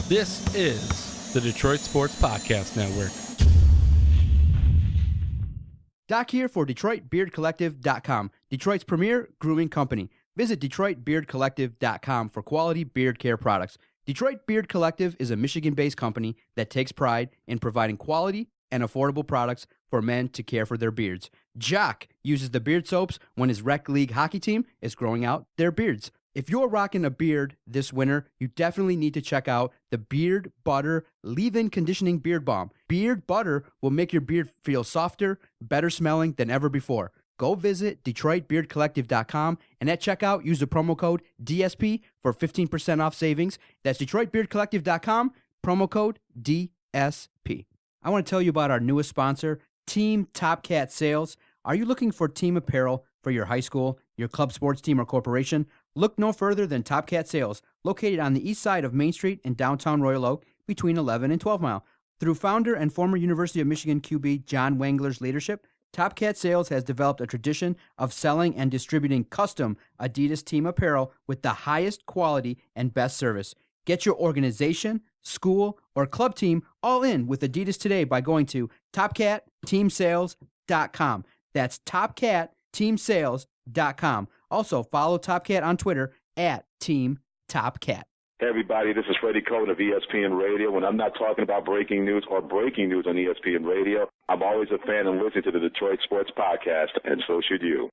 This is the Detroit Sports Podcast Network. Doc here for DetroitBeardCollective.com, Detroit's premier grooming company. Visit DetroitBeardCollective.com for quality beard care products. Detroit Beard Collective is a Michigan-based company that takes pride in providing quality and affordable products for men to care for their beards. Jock uses the beard soaps when his rec league hockey team is growing out their beards. If you're rocking a beard this winter, you definitely need to check out the Beard Butter Leave-In Conditioning Beard Balm. Beard Butter will make your beard feel softer, better smelling than ever before. Go visit DetroitBeardCollective.com and at checkout, use the promo code DSP for 15% off savings. That's DetroitBeardCollective.com, promo code DSP. I want to tell you about our newest sponsor, Team Top Cat Sales. Are you looking for team apparel for your high school, your club sports team, or corporation? Look no further than Top Cat Sales, located on the east side of Main Street in downtown Royal Oak, between 11 and 12 Mile. Through founder and former University of Michigan QB John Wangler's leadership, Top Cat Sales has developed a tradition of selling and distributing custom Adidas team apparel with the highest quality and best service. Get your organization, school, or club team all in with Adidas today by going to TopCatTeamSales.com. That's TopCatTeamSales.com. Also, follow Top Cat on Twitter at Team Top Cat. Hey everybody, this is Freddie Cohen of ESPN Radio. When I'm not talking about breaking news or breaking news on ESPN Radio, I'm always a fan and listen to the Detroit Sports Podcast, and so should you.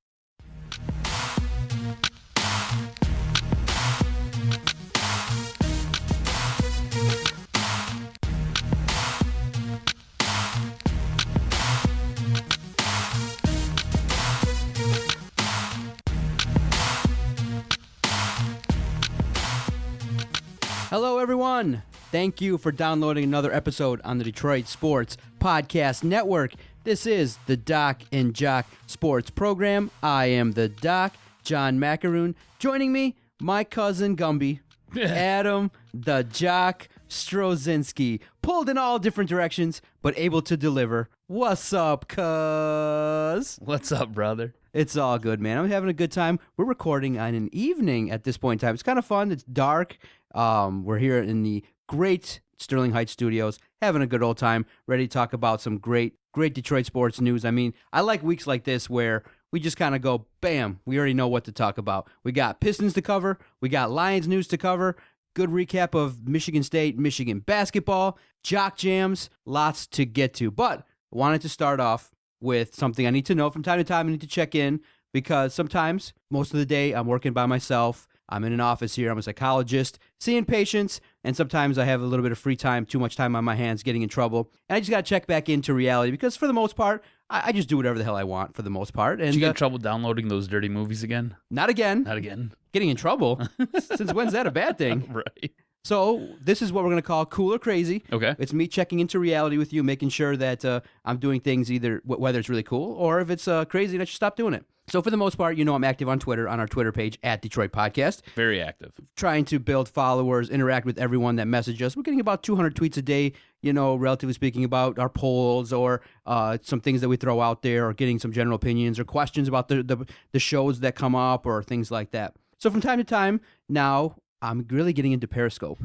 Hello, everyone. Thank you for downloading another episode on the Detroit Sports Podcast Network. This is the Doc and Jock Sports Program. I am the Doc, John Macaroon. Joining me, my cousin Gumby, Adam, the Jock Strozinski. Pulled in all different directions, but able to deliver. What's up, cuz? What's up, brother? It's all good, man. I'm having a good time. We're recording on an evening at this point in time. It's kind of fun. It's dark. We're here in the great Sterling Heights studios, having a good old time, ready to talk about some great Detroit sports news. I mean, I like weeks like this where we just kind of go, bam, we already know what to talk about. We got Pistons to cover. We got Lions news to cover. Good recap of Michigan State, Michigan basketball, Jock Jams, lots to get to. But I wanted to start off with something I need to know from time to time. I need to check in because sometimes, most of the day, I'm working by myself. I'm in an office here. I'm a psychologist, seeing patients, and sometimes I have a little bit of free time, too much time on my hands, getting in trouble. And I just got to check back into reality because for the most part, I just do whatever the hell I want for the most part. And Did you get in trouble downloading those dirty movies again? Not again. Not again. Getting in trouble? Since when's that a bad thing? Right. So this is what we're going to call Cool or Crazy. Okay. It's me checking into reality with you, making sure that I'm doing things either whether it's really cool or if it's crazy and I should stop doing it. So for the most part, I'm active on Twitter, on our Twitter page, at Detroit Podcast. Very active. Trying to build followers, interact with everyone that messages us. We're getting about 200 tweets a day, relatively speaking, about our polls or some things that we throw out there or getting some general opinions or questions about the shows that come up or things like that. So from time to time, now I'm really getting into Periscope.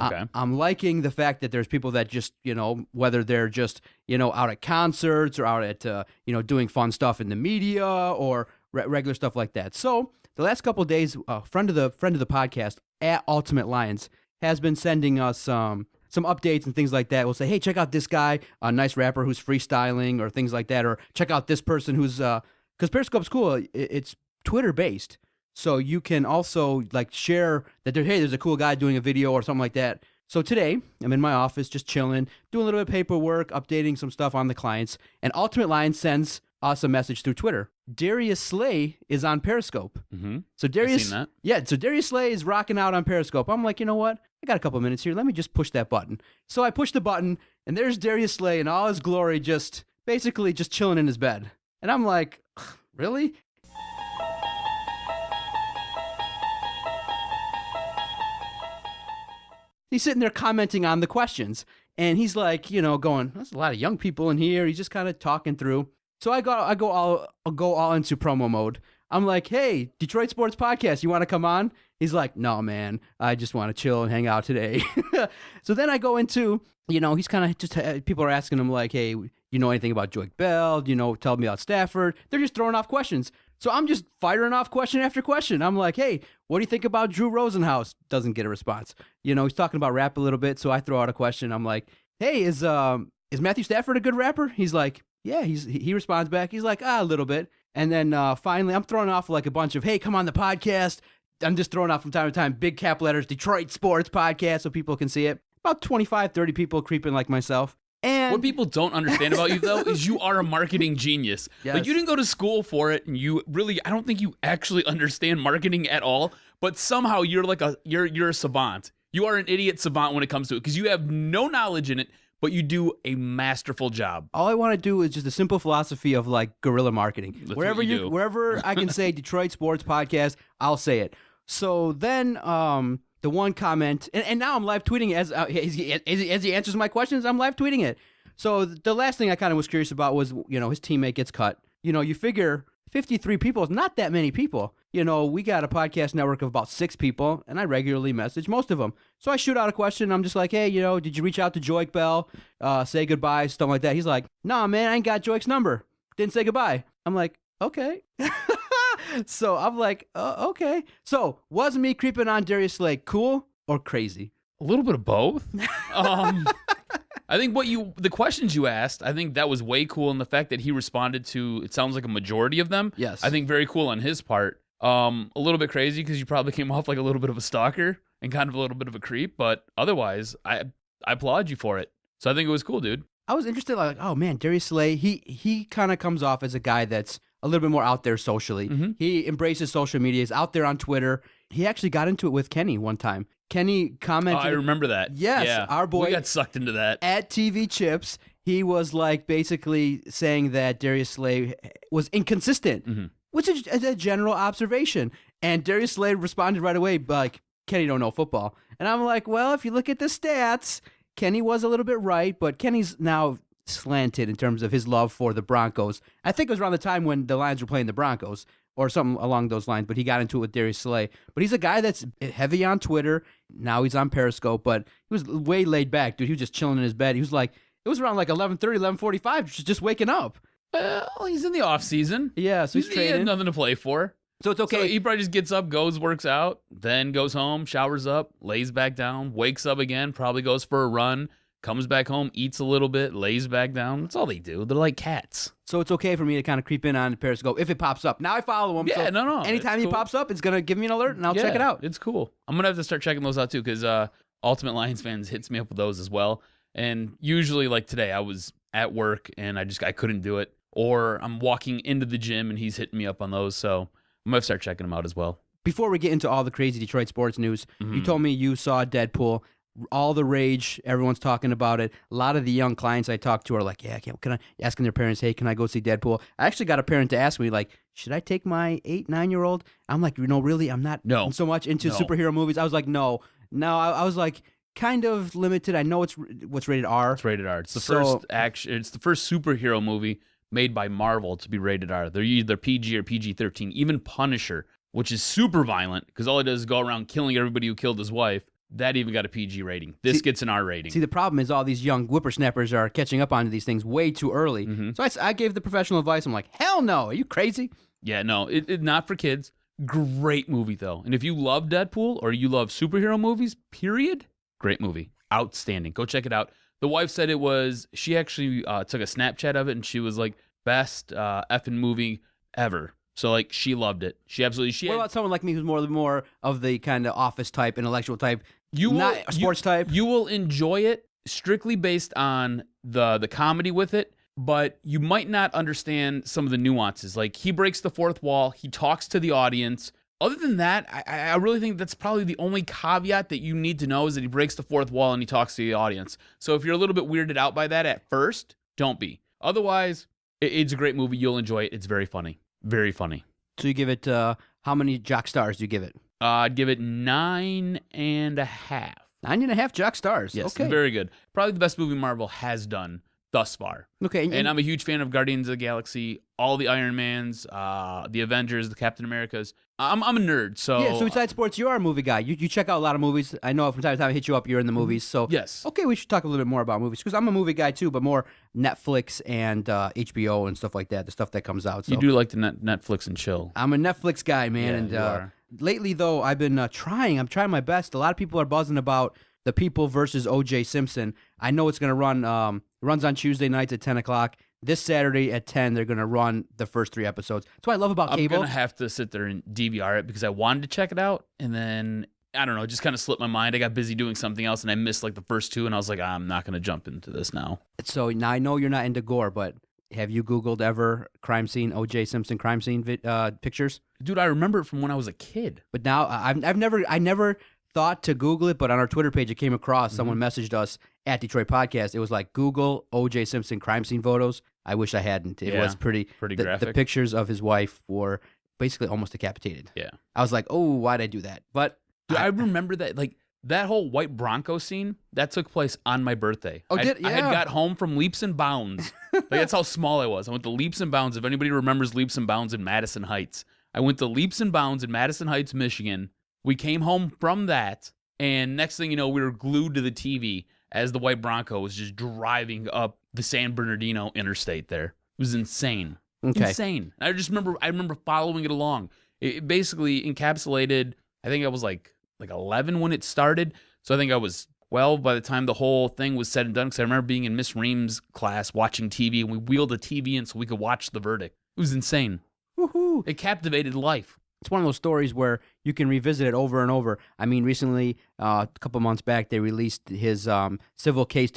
Okay. I'm liking the fact that there's people that just, whether they're just, out at concerts or out at, doing fun stuff in the media or regular stuff like that. So the last couple of days, friend of the podcast at Ultimate Lions has been sending us some updates and things like that. We'll say, hey, check out this guy, a nice rapper who's freestyling or things like that, or check out this person who's, because Periscope's cool. It's Twitter based. So you can also share that there's a cool guy doing a video or something like that. So today, I'm in my office just chilling, doing a little bit of paperwork, updating some stuff on the clients, and Ultimate Line sends us a message through Twitter. Darius Slay is on Periscope. Mm-hmm. So Darius, I've seen that. Yeah, so Darius Slay is rocking out on Periscope. I'm like, you know what? I got a couple minutes here. Let me just push that button. So I push the button, and there's Darius Slay in all his glory, just basically just chilling in his bed. And I'm like, really? He's sitting there commenting on the questions, and he's like, going, there's a lot of young people in here. He's just kind of talking through. So I go all into promo mode. I'm like, hey, Detroit Sports Podcast, you want to come on? He's like, no, man, I just want to chill and hang out today. So then I go into, he's kind of just, people are asking him like, hey, you know anything about Jock Bell? Tell me about Stafford. They're just throwing off questions. So I'm just firing off question after question. I'm like, hey, what do you think about Drew Rosenhaus? Doesn't get a response. He's talking about rap a little bit. So I throw out a question. I'm like, hey, is Matthew Stafford a good rapper? He's like, yeah, he responds back. He's like, a little bit. And then finally, I'm throwing off like a bunch of, hey, come on the podcast. I'm just throwing off from time to time, big cap letters, Detroit Sports Podcast, so people can see it. About 25, 30 people creeping like myself. And what people don't understand about you, though, is you are a marketing genius. Yes. Like, you didn't go to school for it, and I don't think you actually understand marketing at all, but somehow you're like you're a savant. You are an idiot savant when it comes to it, because you have no knowledge in it, but you do a masterful job. All I want to do is just a simple philosophy of like guerrilla marketing. That's Wherever I can say Detroit Sports Podcast, I'll say it. So then the one comment, and now I'm live tweeting as he answers my questions, I'm live tweeting it. So the last thing I kind of was curious about was, his teammate gets cut. You figure 53 people is not that many people. We got a podcast network of about 6 people, and I regularly message most of them. So I shoot out a question. I'm just like, hey, did you reach out to Jock Bell, say goodbye, stuff like that? He's like, nah, man, I ain't got Jock's number. Didn't say goodbye. I'm like, okay. So I'm like, okay. So was me creeping on Darius Slay cool or crazy? A little bit of both. I think the questions you asked, I think that was way cool, and the fact that he responded to, it sounds like a majority of them. Yes. I think very cool on his part. A little bit crazy because you probably came off like a little bit of a stalker and kind of a little bit of a creep, but otherwise, I applaud you for it. So I think it was cool, dude. I was interested, like, oh man, Darius Slay, he kind of comes off as a guy that's a little bit more out there socially. Mm-hmm. He embraces social media. He's out there on Twitter. He actually got into it with Kenny one time. Kenny commented. Oh, I remember that. Yes, yeah. our boy. We got sucked into that. At TV Chips, he was like basically saying that Darius Slay was inconsistent, which is a general observation. And Darius Slay responded right away, like, Kenny don't know football. And I'm like, well, if you look at the stats, Kenny was a little bit right, but Kenny's now slanted in terms of his love for the Broncos. I think it was around the time when the Lions were playing the Broncos or something along those lines, but he got into it with Darius Slay. But he's a guy that's heavy on Twitter. Now he's on Periscope, but he was way laid back, dude. He was just chilling in his bed. He was like, it was around like 11:30, 11:45, just waking up. Well, he's in the off season. Yeah, so he's He training. had nothing to play for. So it's okay. So he probably just gets up, goes, works out, then goes home, showers up, lays back down, wakes up again, probably goes for a run, comes back home, eats a little bit, lays back down. That's all they do. They're like cats. So it's okay for me to kind of creep in on Periscope if it pops up. Now I follow him. Yeah, so no. Anytime it's he cool. pops up, it's going to give me an alert, and I'll check it out. It's cool. I'm going to have to start checking those out, too, because Ultimate Lions Fans hits me up with those as well. And usually, like today, I was at work, and I couldn't do it. Or I'm walking into the gym, and he's hitting me up on those. So I'm going to have to start checking them out as well. Before we get into all the crazy Detroit sports news, you told me you saw Deadpool. All the rage, everyone's talking about it. A lot of the young clients I talk to are like, yeah, can I, asking their parents, hey, can I go see Deadpool? I actually got a parent to ask me, like, should I take my 8-9-year-old? I'm like, really, I'm not so much into superhero movies. I was like, no. I was like, kind of limited. I know what's rated R. It's rated R. It's the first It's the first superhero movie made by Marvel to be rated R. They're either PG or PG-13. Even Punisher, which is super violent, because all it does is go around killing everybody who killed his wife. That even got a PG rating. This gets an R rating. See, the problem is all these young whippersnappers are catching up onto these things way too early. So I gave the professional advice. I'm like, hell no. Are you crazy? Yeah, no. It not for kids. Great movie, though. And if you love Deadpool or you love superhero movies, period, great movie. Outstanding. Go check it out. The wife said it was, she actually took a Snapchat of it, and she was like, best effing movie ever. So, like, she loved it. What about someone like me who's more of the kind of office type, intellectual type, sports type? You will enjoy it strictly based on the comedy with it, but you might not understand some of the nuances. Like, he breaks the fourth wall. He talks to the audience. Other than that, I really think that's probably the only caveat that you need to know is that he breaks the fourth wall and he talks to the audience. So if you're a little bit weirded out by that at first, don't be. Otherwise, it's a great movie. You'll enjoy it. It's very funny. Very funny. So you give it, how many Jock stars do you give it? I'd give it 9.5. 9.5 Jock stars. Yes, okay. very good. Probably the best movie Marvel has done thus far. Okay, And I'm a huge fan of Guardians of the Galaxy, all the Iron Mans, the Avengers, the Captain Americas. I'm a nerd, so yeah. So besides sports, you are a movie guy. You check out a lot of movies. I know from time to time I hit you up. You're in the movies, so yes. Okay, we should talk a little bit more about movies because I'm a movie guy too, but more Netflix and HBO and stuff like that. The stuff that comes out. So. You do like the Netflix and chill. I'm a Netflix guy, man. Yeah, and you are. Lately though, I've been trying. I'm trying my best. A lot of people are buzzing about The People versus O.J. Simpson. I know it's gonna run. Runs on Tuesday nights at 10 o'clock. This Saturday at 10, they're going to run the first 3 episodes. That's what I love about cable. I'm going to have to sit there and DVR it because I wanted to check it out. And then, I don't know, it just kind of slipped my mind. I got busy doing something else and I missed like the first 2. And I was like, I'm not going to jump into this now. So now I know you're not into gore, but have you Googled ever crime scene, O.J. Simpson crime scene pictures? Dude, I remember it from when I was a kid. But now I never thought to Google it, but on our Twitter page, it came across. Someone messaged us at Detroit Podcast. It was like, Google O.J. Simpson crime scene photos. I wish I hadn't. It was pretty graphic. The pictures of his wife were basically almost decapitated. Yeah. I was like, oh, why'd I do that? But Dude, I remember that, like, that whole white Bronco scene, that took place on my birthday. Oh, I had got home from Leaps and Bounds. Like, that's how small I was. I went to Leaps and Bounds. If anybody remembers Leaps and Bounds in Madison Heights, I went to Leaps and Bounds in Madison Heights, Michigan. We came home from that, and next thing you know, we were glued to the TV as the white Bronco was just driving up the San Bernardino interstate there. It was insane. Okay. Insane. I remember following it along. It basically encapsulated, I think I was like 11 when it started. So I think I was 12 by the time the whole thing was said and done. Because I remember being in Miss Ream's class watching TV, and we wheeled the TV in so we could watch the verdict. It was insane. Woohoo. It captivated life. It's one of those stories where you can revisit it over and over. I mean, recently, a couple months back, they released his civil case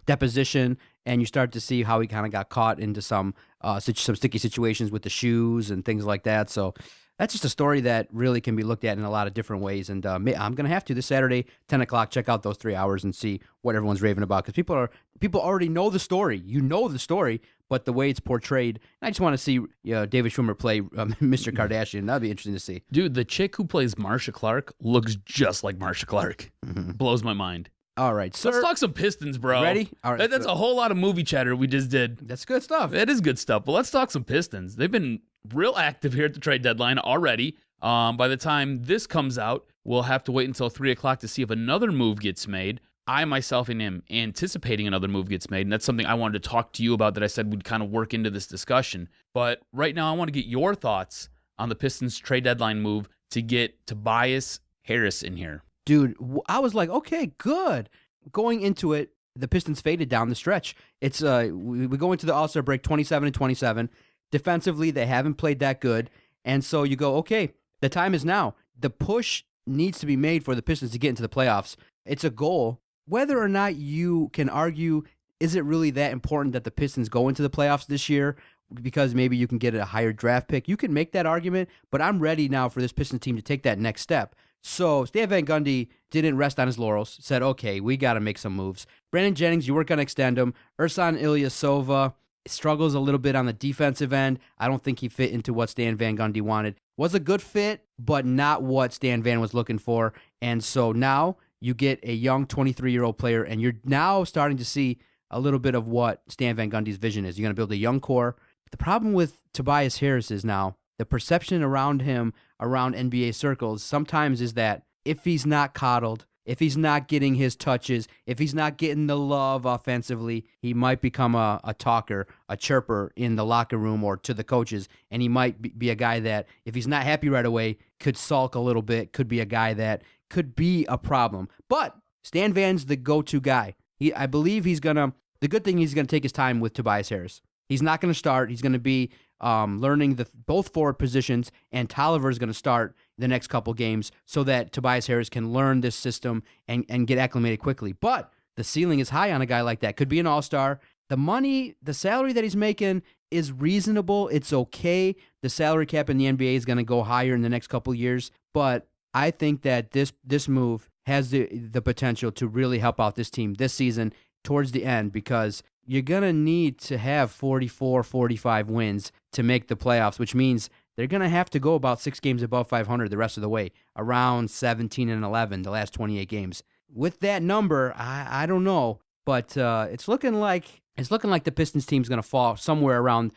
deposition, and you start to see how he kind of got caught into some sticky situations with the shoes and things like that. So that's just a story that really can be looked at in a lot of different ways. And I'm going to have to this Saturday, 10 o'clock, check out those 3 hours and see what everyone's raving about. Because people already know the story. You know the story, but the way it's portrayed. I just want to see David Schwimmer play Mr. Kardashian. That'd be interesting to see. Dude, the chick who plays Marcia Clark looks just like Marcia Clark. Blows my mind. All right, sir. Let's talk some Pistons, bro. Ready? All right. That's a whole lot of movie chatter we just did. That's good stuff. It is good stuff, but let's talk some Pistons. They've been real active here at the trade deadline already. By the time this comes out, we'll have to wait until 3 o'clock to see if another move gets made. I myself am anticipating another move gets made, and that's something I wanted to talk to you about that I said would kind of work into this discussion. But right now, I want to get your thoughts on the Pistons trade deadline move to get Tobias Harris in here. Dude, I was like, okay, good. Going into it, the Pistons faded down the stretch. It's we go into the All-Star break 27-27. Defensively, they haven't played that good. And so you go, okay, the time is now. The push needs to be made for the Pistons to get into the playoffs. It's a goal. Whether or not you can argue, is it really that important that the Pistons go into the playoffs this year because maybe you can get a higher draft pick? You can make that argument, but I'm ready now for this Pistons team to take that next step. So Stan Van Gundy didn't rest on his laurels, said, okay, we got to make some moves. Brandon Jennings, you weren't going to extend him. Ersan Ilyasova struggles a little bit on the defensive end. I don't think he fit into what Stan Van Gundy wanted. Was a good fit, but not what Stan Van was looking for. And so now you get a young 23-year-old player, and you're now starting to see a little bit of what Stan Van Gundy's vision is. You're going to build a young core. The problem with Tobias Harris is now the perception around him, around NBA circles, sometimes is that if he's not coddled, if he's not getting his touches, if he's not getting the love offensively, he might become a talker, a chirper in the locker room or to the coaches, and he might be a guy that, if he's not happy right away, could sulk a little bit, could be a guy that could be a problem. But Stan Van's the go-to guy. I believe the good thing he's going to take his time with Tobias Harris. He's not going to start. He's going to be learning both forward positions, and Tolliver is going to start the next couple games so that Tobias Harris can learn this system and get acclimated quickly. But the ceiling is high on a guy like that. Could be an all-star. The salary that he's making is reasonable. It's okay. The salary cap in the NBA is going to go higher in the next couple years. But I think that this move has the potential to really help out this team this season towards the end, because you're going to need to have 44, 45 wins to make the playoffs, which means they're going to have to go about 6 games above 500 the rest of the way, around 17-11 the last 28 games. With that number, I don't know, but it's looking like it's looking like the Pistons team's going to fall somewhere around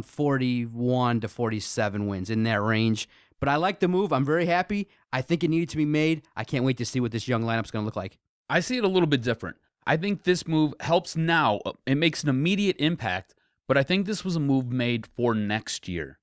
41 to 47 wins, in that range. But I like the move. I'm very happy. I think it needed to be made. I can't wait to see what this young lineup's going to look like. I see it a little bit different. I think this move helps now. It makes an immediate impact, but I think this was a move made for next year.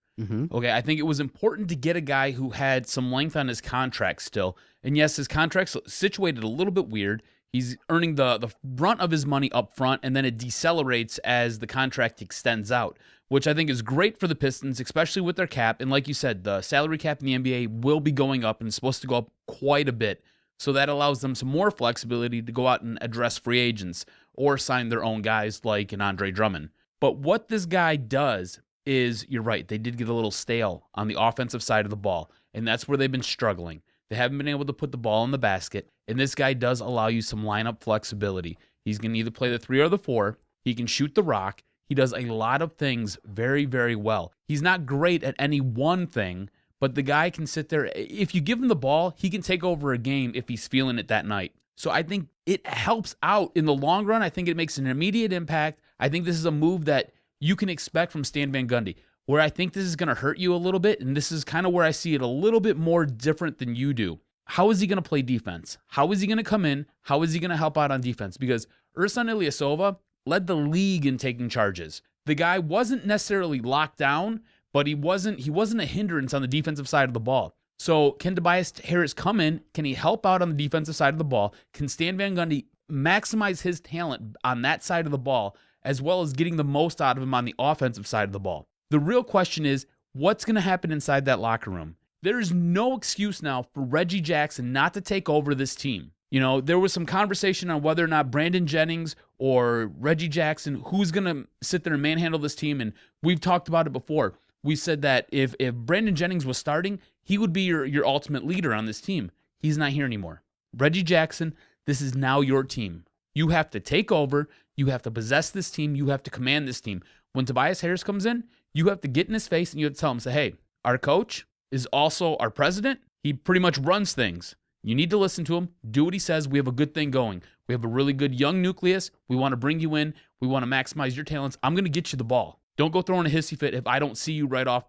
Okay, I think it was important to get a guy who had some length on his contract still. And yes, his contract's situated a little bit weird. He's earning the brunt of his money up front, and then it decelerates as the contract extends out, which I think is great for the Pistons, especially with their cap. And like you said, the salary cap in the NBA will be going up, and it's supposed to go up quite a bit. So that allows them some more flexibility to go out and address free agents or sign their own guys like an Andre Drummond. But what this guy does is, you're right, they did get a little stale on the offensive side of the ball, and that's where they've been struggling. They haven't been able to put the ball in the basket, and this guy does allow you some lineup flexibility. He's going to either play the 3 or the 4. He can shoot the rock. He does a lot of things very, very well. He's not great at any one thing, but the guy can sit there. If you give him the ball, he can take over a game if he's feeling it that night. So I think it helps out in the long run. I think it makes an immediate impact. I think this is a move that you can expect from Stan Van Gundy. Where I think this is going to hurt you a little bit, and this is kind of where I see it a little bit more different than you do. How is he going to play defense? How is he going to come in? How is he going to help out on defense? Because Ersan Ilyasova led the league in taking charges. The guy wasn't necessarily locked down, but he wasn't a hindrance on the defensive side of the ball. So can Tobias Harris come in? Can he help out on the defensive side of the ball? Can Stan Van Gundy maximize his talent on that side of the ball, as well as getting the most out of him on the offensive side of the ball? The real question is, what's going to happen inside that locker room? There is no excuse now for Reggie Jackson not to take over this team. You know, there was some conversation on whether or not Brandon Jennings or Reggie Jackson, who's going to sit there and manhandle this team, and we've talked about it before. We said that if Brandon Jennings was starting, he would be your ultimate leader on this team. He's not here anymore. Reggie Jackson, this is now your team. You have to take over. You have to possess this team. You have to command this team. When Tobias Harris comes in, you have to get in his face and you have to tell him, say, hey, our coach is also our president. He pretty much runs things. You need to listen to him. Do what he says. We have a good thing going. We have a really good young nucleus. We want to bring you in. We want to maximize your talents. I'm going to get you the ball. Don't go throwing a hissy fit if I don't see you right off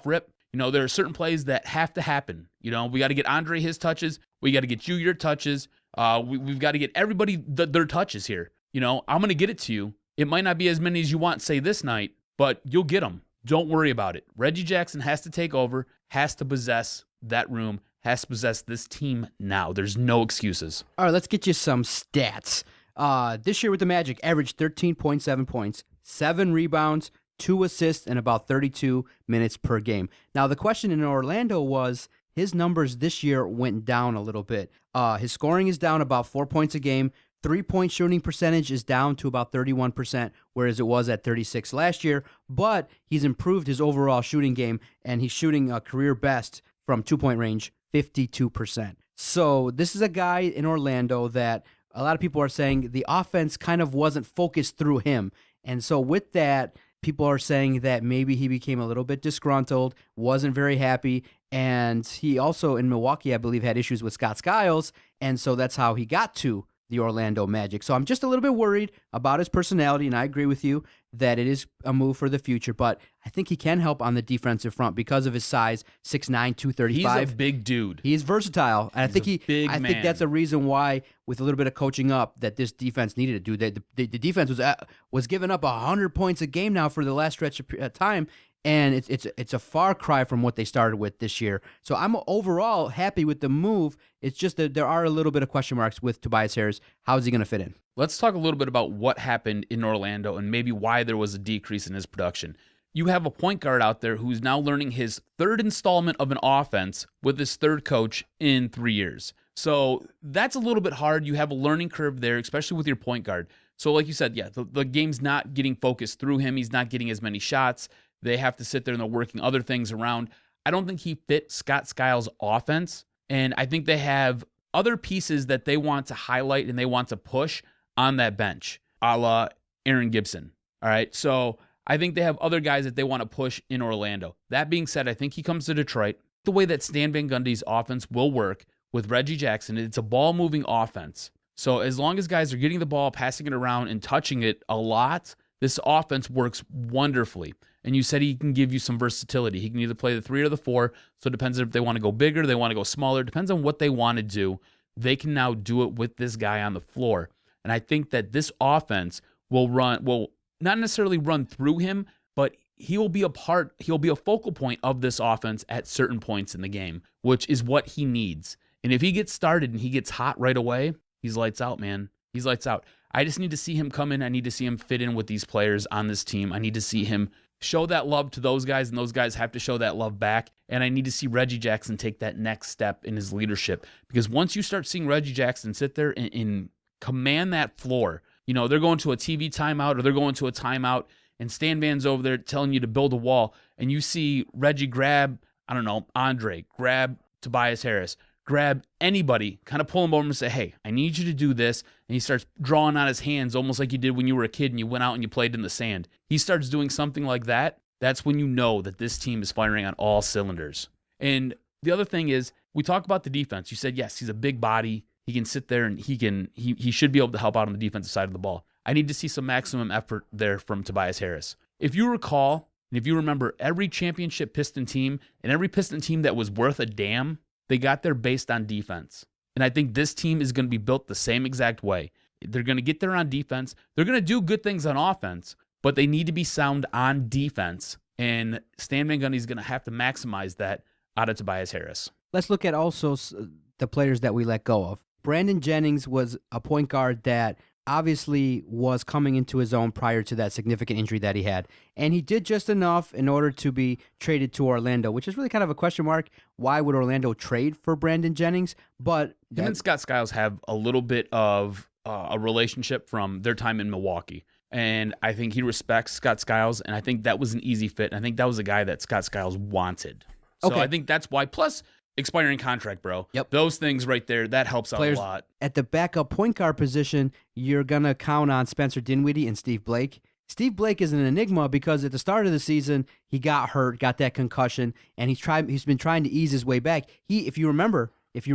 rip. You know, there are certain plays that have to happen. You know, we got to get Andre his touches. We got to get you your touches. We've got to get everybody their touches here. You know, I'm going to get it to you. It might not be as many as you want, say, this night, but you'll get them. Don't worry about it. Reggie Jackson has to take over, has to possess that room, has to possess this team now. There's no excuses. All right, let's get you some stats. This year with the Magic, averaged 13.7 points, 7 rebounds, 2 assists, and about 32 minutes per game. Now, the question in Orlando was his numbers this year went down a little bit. His scoring is down about 4 points a game. 3-point shooting percentage is down to about 31%, whereas it was at 36% last year. But he's improved his overall shooting game, and he's shooting a career best from 2-point range, 52%. So this is a guy in Orlando that a lot of people are saying the offense kind of wasn't focused through him. And so with that, people are saying that maybe he became a little bit disgruntled, wasn't very happy, and he also, in Milwaukee, I believe, had issues with Scott Skiles, and so that's how he got to the Orlando Magic. So I'm just a little bit worried about his personality, and I agree with you that it is a move for the future, but I think he can help on the defensive front because of his size, 6'9", 235. He's a big dude. He's versatile, and I think that's a reason why, with a little bit of coaching up, that this defense needed to do. The defense was giving up 100 points a game now for the last stretch of time, and it's a far cry from what they started with this year. So I'm overall happy with the move. It's just that there are a little bit of question marks with Tobias Harris. How is he going to fit in? Let's talk a little bit about what happened in Orlando and maybe why there was a decrease in his production. You have a point guard out there who's now learning his third installment of an offense with his third coach in 3 years. So that's a little bit hard. You have a learning curve there, especially with your point guard. So like you said, yeah, the game's not getting focused through him. He's not getting as many shots. They have to sit there and they're working other things around. I don't think he fit Scott Skiles' offense, and I think they have other pieces that they want to highlight and they want to push on that bench, a la Aaron Gibson. All right, so I think they have other guys that they want to push in Orlando. That being said, I think he comes to Detroit. The way that Stan Van Gundy's offense will work with Reggie Jackson, it's a ball-moving offense. So as long as guys are getting the ball, passing it around, and touching it a lot, this offense works wonderfully. And you said he can give you some versatility. He can either play the 3 or the 4. So it depends if they want to go bigger, they want to go smaller. It depends on what they want to do. They can now do it with this guy on the floor. And I think that this offense will not necessarily run through him, but he'll be a focal point of this offense at certain points in the game, which is what he needs. And if he gets started and he gets hot right away, he's lights out, man. He's lights out. I just need to see him come in. I need to see him fit in with these players on this team. I need to see him show that love to those guys, and those guys have to show that love back. And I need to see Reggie Jackson take that next step in his leadership. Because once you start seeing Reggie Jackson sit there and command that floor, they're going to a TV timeout or they're going to a timeout, and Stan Van's over there telling you to build a wall, and you see Reggie grab, Andre, grab Tobias Harris, grab anybody, kind of pull him over and say, hey, I need you to do this. And he starts drawing on his hands almost like you did when you were a kid and you went out and you played in the sand. He starts doing something like that. That's when you know that this team is firing on all cylinders. And the other thing is, we talk about the defense. You said, yes, he's a big body. He can sit there and he should be able to help out on the defensive side of the ball. I need to see some maximum effort there from Tobias Harris. If you recall, and if you remember, every championship Piston team and every Piston team that was worth a damn, they got there based on defense. And I think this team is going to be built the same exact way. They're going to get there on defense. They're going to do good things on offense, but they need to be sound on defense. And Stan Van Gundy is going to have to maximize that out of Tobias Harris. Let's look at also the players that we let go of. Brandon Jennings was a point guard that obviously was coming into his own prior to that significant injury that he had. And he did just enough in order to be traded to Orlando, which is really kind of a question mark. Why would Orlando trade for Brandon Jennings? But him and Scott Skiles have a little bit of a relationship from their time in Milwaukee. And I think he respects Scott Skiles, and I think that was an easy fit. And I think that was a guy that Scott Skiles wanted. So I think that's why. Plus, expiring contract, bro. Yep. Those things right there, that helps out a lot. At the backup point guard position, you're going to count on Spencer Dinwiddie and Steve Blake. Steve Blake is an enigma because at the start of the season, he got hurt, got that concussion, and he's been trying to ease his way back. If you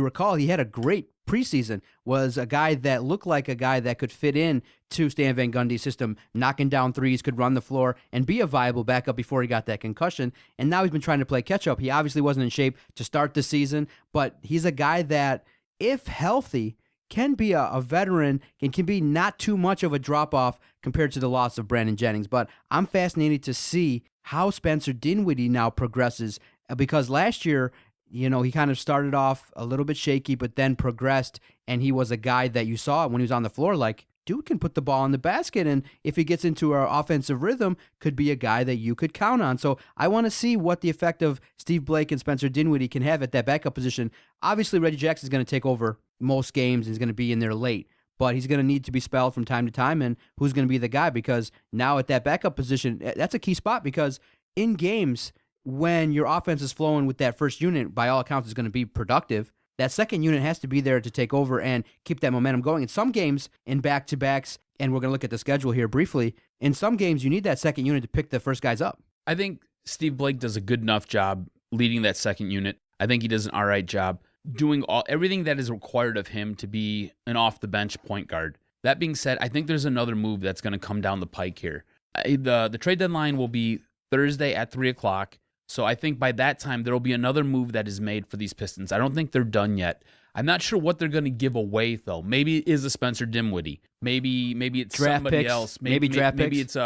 recall, he had a great preseason, was a guy that looked like a guy that could fit in to Stan Van Gundy's system, knocking down threes, could run the floor, and be a viable backup before he got that concussion. And now he's been trying to play catch-up. He obviously wasn't in shape to start the season, but he's a guy that, if healthy, can be a veteran and can be not too much of a drop-off compared to the loss of Brandon Jennings. But I'm fascinated to see how Spencer Dinwiddie now progresses, because last year, he kind of started off a little bit shaky, but then progressed, and he was a guy that you saw when he was on the floor, like, dude can put the ball in the basket, and if he gets into our offensive rhythm, could be a guy that you could count on. So I want to see what the effect of Steve Blake and Spencer Dinwiddie can have at that backup position. Obviously, Reggie Jackson is going to take over most games and is going to be in there late, but he's going to need to be spelled from time to time, and who's going to be the guy? Because now at that backup position, that's a key spot, because in games, when your offense is flowing with that first unit, by all accounts, is going to be productive. That second unit has to be there to take over and keep that momentum going. In some games, in back-to-backs, and we're going to look at the schedule here briefly, in some games, you need that second unit to pick the first guys up. I think Steve Blake does a good enough job leading that second unit. I think he does an all right job doing everything that is required of him to be an off-the-bench point guard. That being said, I think there's another move that's going to come down the pike here. The trade deadline will be Thursday at 3 o'clock. So I think by that time, there will be another move that is made for these Pistons. I don't think they're done yet. I'm not sure what they're going to give away, though. Maybe it is a Spencer Dinwiddie. Maybe it's draft somebody picks. else. Maybe draft picks. Maybe it's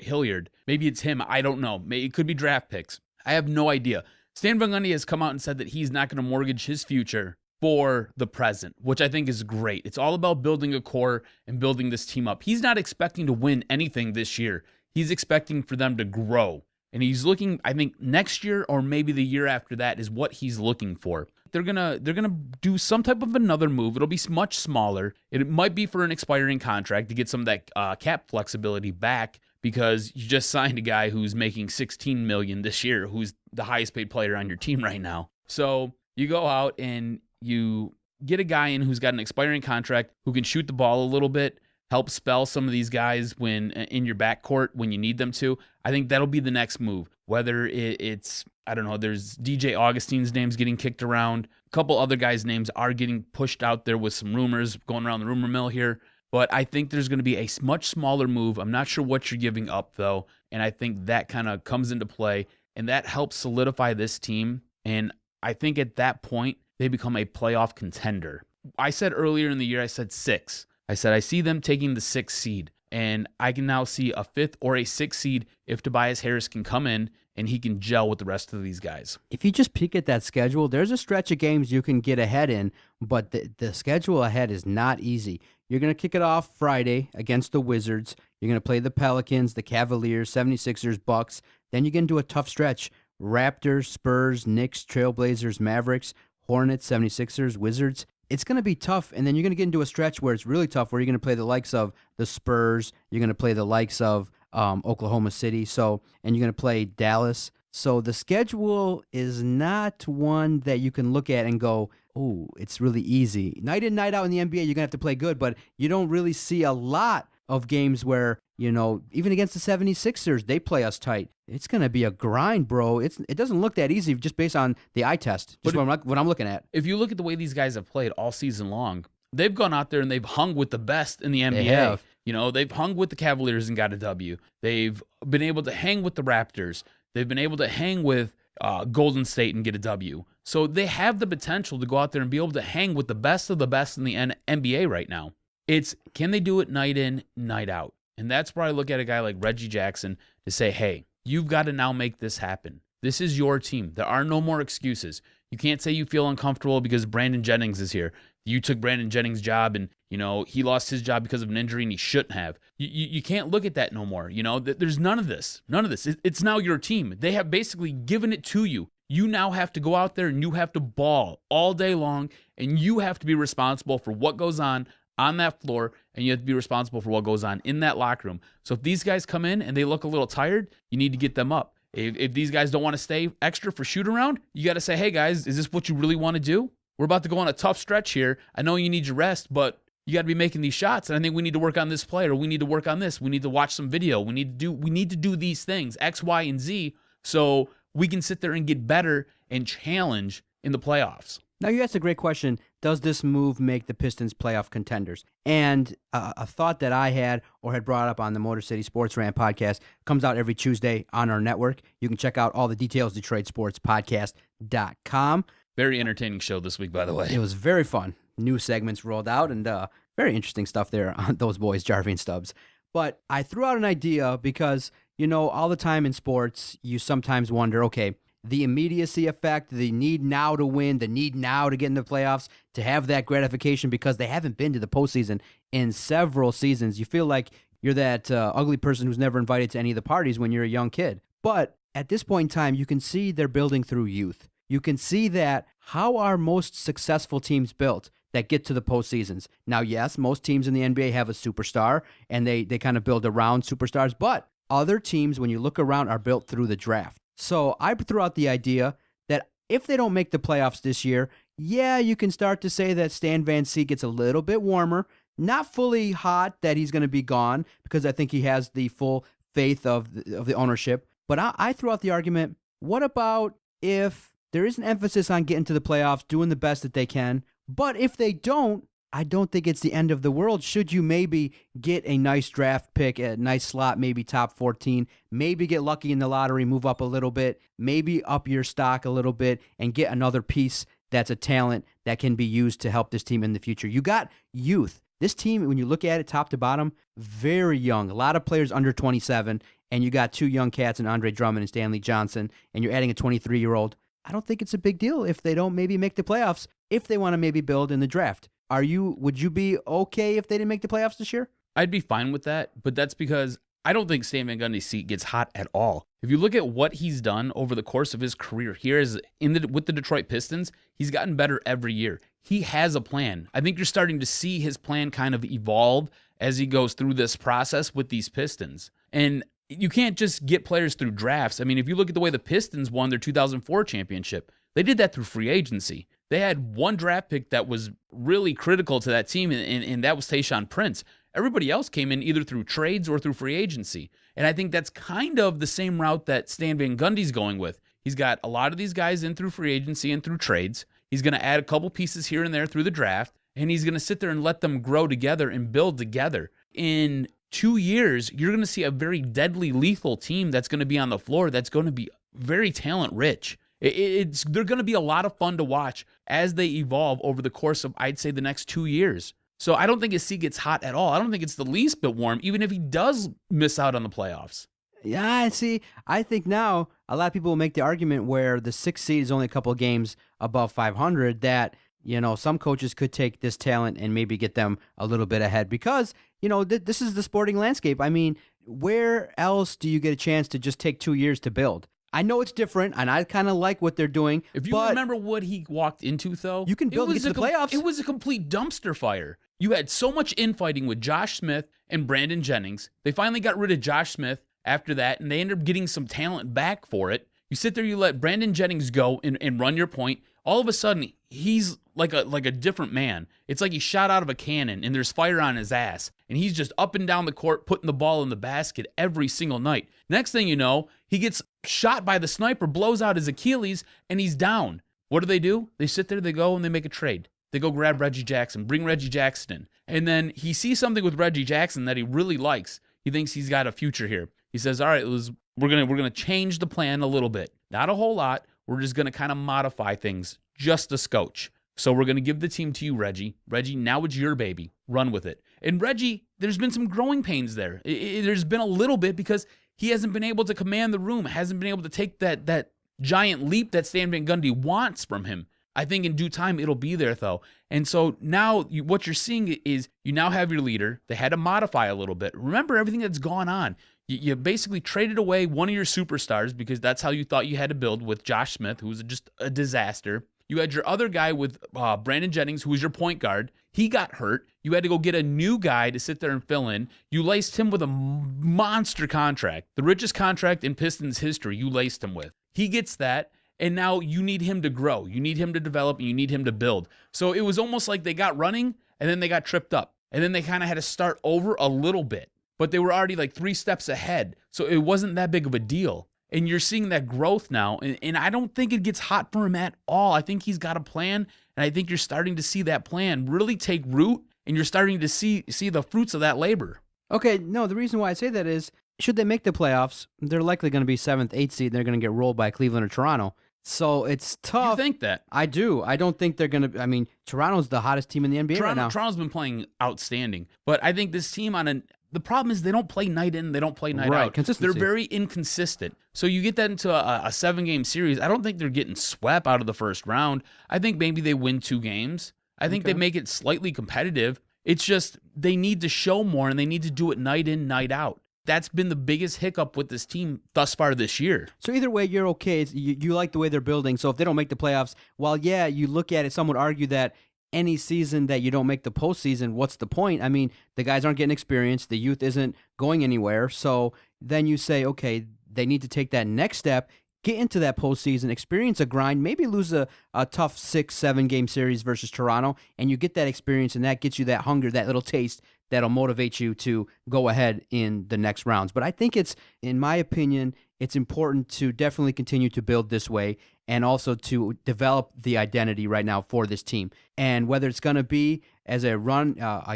Hilliard. Maybe it's him. I don't know. It could be draft picks. I have no idea. Stan Van Gundy has come out and said that he's not going to mortgage his future for the present, which I think is great. It's all about building a core and building this team up. He's not expecting to win anything this year. He's expecting for them to grow. And he's looking, I think, next year or maybe the year after that is what he's looking for. They're gonna do some type of another move. It'll be much smaller. It might be for an expiring contract to get some of that cap flexibility back, because you just signed a guy who's making $16 million this year, who's the highest paid player on your team right now. So you go out and you get a guy in who's got an expiring contract, who can shoot the ball a little bit, help spell some of these guys when in your backcourt when you need them to. I think that'll be the next move. Whether it's, I don't know, there's DJ Augustine's name's getting kicked around. couple other guys' names are getting pushed out there with some rumors going around the rumor mill here. But I think there's going to be a much smaller move. I'm not sure what you're giving up, though. And I think that kind of comes into play. And that helps solidify this team. And I think at that point, they become a playoff contender. I said earlier in the year, I said 6. I said I see them taking the 6th seed. And I can now see a 5th or a 6th seed if Tobias Harris can come in and he can gel with the rest of these guys. If you just peek at that schedule, there's a stretch of games you can get ahead in, but the schedule ahead is not easy. You're going to kick it off Friday against the Wizards. You're going to play the Pelicans, the Cavaliers, 76ers, Bucks. Then you get into a tough stretch. Raptors, Spurs, Knicks, Trailblazers, Mavericks, Hornets, 76ers, Wizards. It's going to be tough, and then you're going to get into a stretch where it's really tough, where you're going to play the likes of the Spurs. You're going to play the likes of Oklahoma City, and you're going to play Dallas. So the schedule is not one that you can look at and go, oh, it's really easy. Night in, night out in the NBA, you're going to have to play good, but you don't really see a lot of games where, even against the 76ers, they play us tight. It's going to be a grind, bro. It doesn't look that easy just based on the eye test, just what I'm looking at. If you look at the way these guys have played all season long, they've gone out there and they've hung with the best in the NBA. They have. They've hung with the Cavaliers and got a W. They've been able to hang with the Raptors. They've been able to hang with Golden State and get a W. So they have the potential to go out there and be able to hang with the best of the best in the NBA right now. Can they do it night in, night out? And that's where I look at a guy like Reggie Jackson to say, hey, you've got to now make this happen. This is your team. There are no more excuses. You can't say you feel uncomfortable because Brandon Jennings is here. You took Brandon Jennings' job and, he lost his job because of an injury and he shouldn't have. You can't look at that no more. There's none of this. None of this. It's now your team. They have basically given it to you. You now have to go out there and you have to ball all day long, and you have to be responsible for what goes on that floor, and you have to be responsible for what goes on in that locker room. So if these guys come in and they look a little tired, you need to get them up. If these guys don't want to stay extra for shoot around, you got to say, hey guys, is this what you really want to do? We're about to go on a tough stretch here. I know you need your rest, but you got to be making these shots, and I think we need to work on this play, or we need to work on this. We need to watch some video. We need to do these things, X, Y, and Z, so we can sit there and get better and challenge in the playoffs. Now, you asked a great question. Does this move make the Pistons playoff contenders? And a thought that I had or had brought up on the Motor City Sports Rant podcast comes out every Tuesday on our network. You can check out all the details, DetroitSportsPodcast.com. Very entertaining show this week, by the way. It was very fun. New segments rolled out, and very interesting stuff there on those boys, Jarvie and Stubbs. But I threw out an idea because, all the time in sports, you sometimes wonder, okay, the immediacy effect, the need now to win, the need now to get in the playoffs, to have that gratification because they haven't been to the postseason in several seasons. You feel like you're that ugly person who's never invited to any of the parties when you're a young kid. But at this point in time, you can see they're building through youth. You can see that how are most successful teams built that get to the postseasons? Now, yes, most teams in the NBA have a superstar, and they kind of build around superstars, but other teams, when you look around, are built through the draft. So I threw out the idea that if they don't make the playoffs this year, yeah, you can start to say that Stan Van Gundy gets a little bit warmer, not fully hot that he's going to be gone, because I think he has the full faith of the ownership. But I threw out the argument, what about if there is an emphasis on getting to the playoffs, doing the best that they can, but if they don't, I don't think it's the end of the world. Should you maybe get a nice draft pick, a nice slot, maybe top 14, maybe get lucky in the lottery, move up a little bit, maybe up your stock a little bit, and get another piece that's a talent that can be used to help this team in the future. You got youth. This team, when you look at it top to bottom, very young. A lot of players under 27, and you got two young cats in Andre Drummond and Stanley Johnson, and you're adding a 23-year-old. I don't think it's a big deal if they don't maybe make the playoffs, if they want to maybe build in the draft. Would you be okay if they didn't make the playoffs this year? I'd be fine with that, but that's because I don't think Stan Van Gundy's seat gets hot at all. If you look at what he's done over the course of his career here with the Detroit Pistons, he's gotten better every year. He has a plan. I think you're starting to see his plan kind of evolve as he goes through this process with these Pistons. And you can't just get players through drafts. I mean, if you look at the way the Pistons won their 2004 championship, they did that through free agency. They had one draft pick that was really critical to that team, and that was Tayshaun Prince. Everybody else came in either through trades or through free agency. And I think that's kind of the same route that Stan Van Gundy's going with. He's got a lot of these guys in through free agency and through trades. He's going to add a couple pieces here and there through the draft, and he's going to sit there and let them grow together and build together. In 2 years, you're going to see a very deadly, lethal team that's going to be on the floor that's going to be very talent-rich. They're going to be a lot of fun to watch as they evolve over the course of, I'd say, the next 2 years. So I don't think his seat gets hot at all. I don't think it's the least bit warm, even if he does miss out on the playoffs. Yeah, see, I think now a lot of people will make the argument where the 6th seed is only a couple of games above 500 that, some coaches could take this talent and maybe get them a little bit ahead because, this is the sporting landscape. I mean, where else do you get a chance to just take 2 years to build? I know it's different, and I kind of like what they're doing. If you remember what he walked into, though, you can build and get to the playoffs. It was a complete dumpster fire. You had so much infighting with Josh Smith and Brandon Jennings. They finally got rid of Josh Smith after that, and they ended up getting some talent back for it. You sit there, you let Brandon Jennings go and run your point. All of a sudden, he's like a different man. It's like he shot out of a cannon, and there's fire on his ass. And he's just up and down the court, putting the ball in the basket every single night. Next thing you know, he gets shot by the sniper, blows out his Achilles, and he's down. What do? They sit there, they go, and they make a trade. They go grab Reggie Jackson, bring Reggie Jackson in. And then he sees something with Reggie Jackson that he really likes. He thinks he's got a future here. He says, all right, we're gonna change the plan a little bit. Not a whole lot. We're just going to kind of modify things just a scotch. So we're going to give the team to you, Reggie. Reggie, now it's your baby. Run with it. And Reggie, there's been some growing pains there. There's been a little bit because he hasn't been able to command the room, hasn't been able to take that giant leap that Stan Van Gundy wants from him. I think in due time it'll be there, though. And so now what you're seeing is you now have your leader. They had to modify a little bit. Remember everything that's gone on. You basically traded away one of your superstars because that's how you thought you had to build with Josh Smith, who was just a disaster. You had your other guy with Brandon Jennings, who was your point guard. He got hurt. You had to go get a new guy to sit there and fill in. You laced him with a monster contract, the richest contract in Pistons history you laced him with. He gets that, and now you need him to grow. You need him to develop, and you need him to build. So it was almost like they got running, and then they got tripped up. And then they kind of had to start over a little bit. But they were already like 3 steps ahead. So it wasn't that big of a deal. And you're seeing that growth now. And I don't think it gets hot for him at all. I think he's got a plan. And I think you're starting to see that plan really take root. And you're starting to see the fruits of that labor. Okay, no, the reason why I say that is, should they make the playoffs, they're likely going to be 7th, 8th seed. And they're going to get rolled by Cleveland or Toronto. So it's tough. You think that? I do. I don't think they're going to. I mean, Toronto's the hottest team in the NBA right now. Toronto's been playing outstanding. But I think this team the problem is they don't play night in, they don't play night out. Consistency. They're very inconsistent. So you get that into a 7-game series. I don't think they're getting swept out of the first round. I think maybe they win 2 games. I think they make it slightly competitive. It's just they need to show more, and they need to do it night in, night out. That's been the biggest hiccup with this team thus far this year. So either way, you're okay. You like the way they're building. So if they don't make the playoffs, while, yeah, you look at it, some would argue that any season that you don't make the postseason, what's the point? I mean, the guys aren't getting experience. The youth isn't going anywhere. So then you say, okay, they need to take that next step, get into that postseason, experience a grind, maybe lose a tough 6-7 game series versus Toronto, and you get that experience, and that gets you that hunger, that little taste that'll motivate you to go ahead in the next rounds. But I think in my opinion, it's important to definitely continue to build this way and also to develop the identity right now for this team. And whether it's going to be as a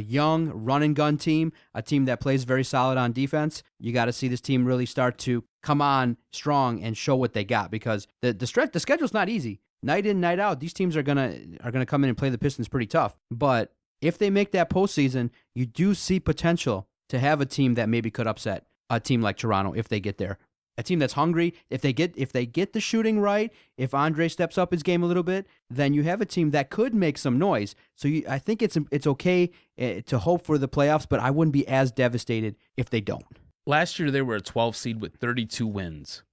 young run-and-gun team, a team that plays very solid on defense, you got to see this team really start to come on strong and show what they got, because the schedule's not easy. Night in, night out, these teams are gonna come in and play the Pistons pretty tough. But if they make that postseason, you do see potential to have a team that maybe could upset a team like Toronto if they get there. A team that's hungry, if they get the shooting right, if Andre steps up his game a little bit, then you have a team that could make some noise. So I think it's okay to hope for the playoffs, but I wouldn't be as devastated if they don't. Last year, they were a 12 seed with 32 wins.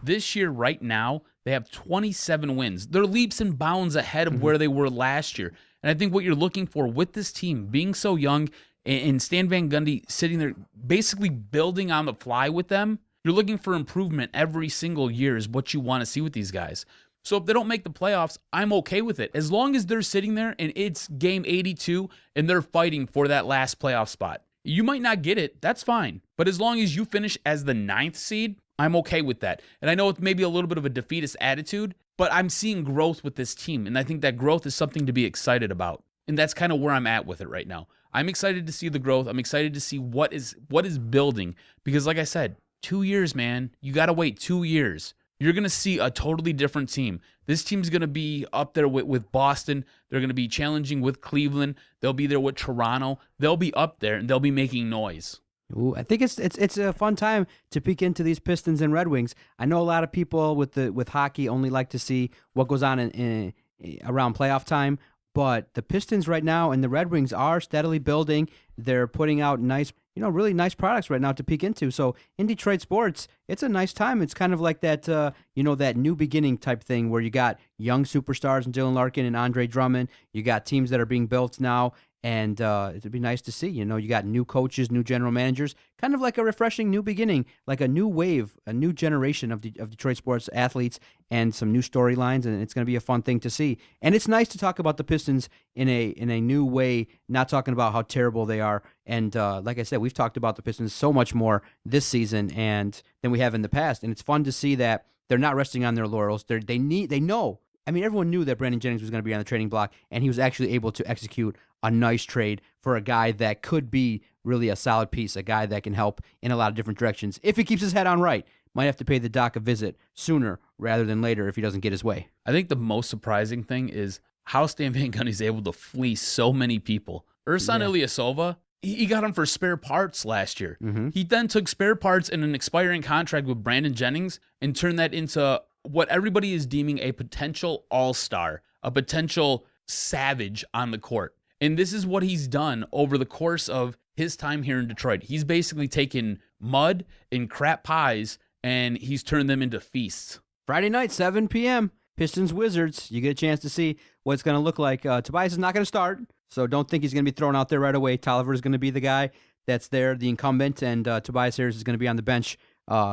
This year, right now, they have 27 wins. They're leaps and bounds ahead of where they were last year. And I think what you're looking for with this team, being so young, and Stan Van Gundy sitting there basically building on the fly with them, you're looking for improvement every single year is what you want to see with these guys. So if they don't make the playoffs, I'm okay with it. As long as they're sitting there and it's game 82 and they're fighting for that last playoff spot. You might not get it, that's fine. But as long as you finish as the 9th seed, I'm okay with that. And I know it's maybe a little bit of a defeatist attitude, But I'm seeing growth with this team, and I think that growth is something to be excited about. And that's kind of where I'm at with it right now. I'm excited to see the growth. I'm excited to see what is building, because like I said, 2 years, man. You got to wait 2 years. You're going to see a totally different team. This team's going to be up there with Boston. They're going to be challenging with Cleveland. They'll be there with Toronto. They'll be up there, and they'll be making noise. Ooh, I think it's a fun time to peek into these Pistons and Red Wings. I know a lot of people with hockey only like to see what goes on in around playoff time, but the Pistons right now and the Red Wings are steadily building. They're putting out nice, really nice products right now to peek into. So in Detroit sports, it's a nice time. It's kind of like that, that new beginning type thing where you got young superstars and Dylan Larkin and Andre Drummond. You got teams that are being built now. And it'd be nice to see, you got new coaches, new general managers, kind of like a refreshing new beginning, like a new wave, a new generation of Detroit sports athletes and some new storylines. And it's going to be a fun thing to see. And it's nice to talk about the Pistons in a new way, not talking about how terrible they are. And like I said, we've talked about the Pistons so much more this season than we have in the past. And it's fun to see that they're not resting on their laurels. They know. I mean, everyone knew that Brandon Jennings was going to be on the trading block, and he was actually able to execute a nice trade for a guy that could be really a solid piece, a guy that can help in a lot of different directions. If he keeps his head on right, might have to pay the Doc a visit sooner rather than later if he doesn't get his way. I think the most surprising thing is how Stan Van Gundy is able to fleece so many people. Ersan Ilyasova, he got him for spare parts last year. Mm-hmm. He then took spare parts in an expiring contract with Brandon Jennings and turned that into what everybody is deeming a potential all-star, a potential savage on the court. And this is what he's done over the course of his time here in Detroit. He's basically taken mud and crap pies and he's turned them into feasts. Friday night, 7 p.m., Pistons Wizards. You get a chance to see what it's going to look like. Tobias is not going to start, so don't think he's going to be thrown out there right away. Tolliver is going to be the guy that's there, the incumbent, and Tobias Harris is going to be on the bench,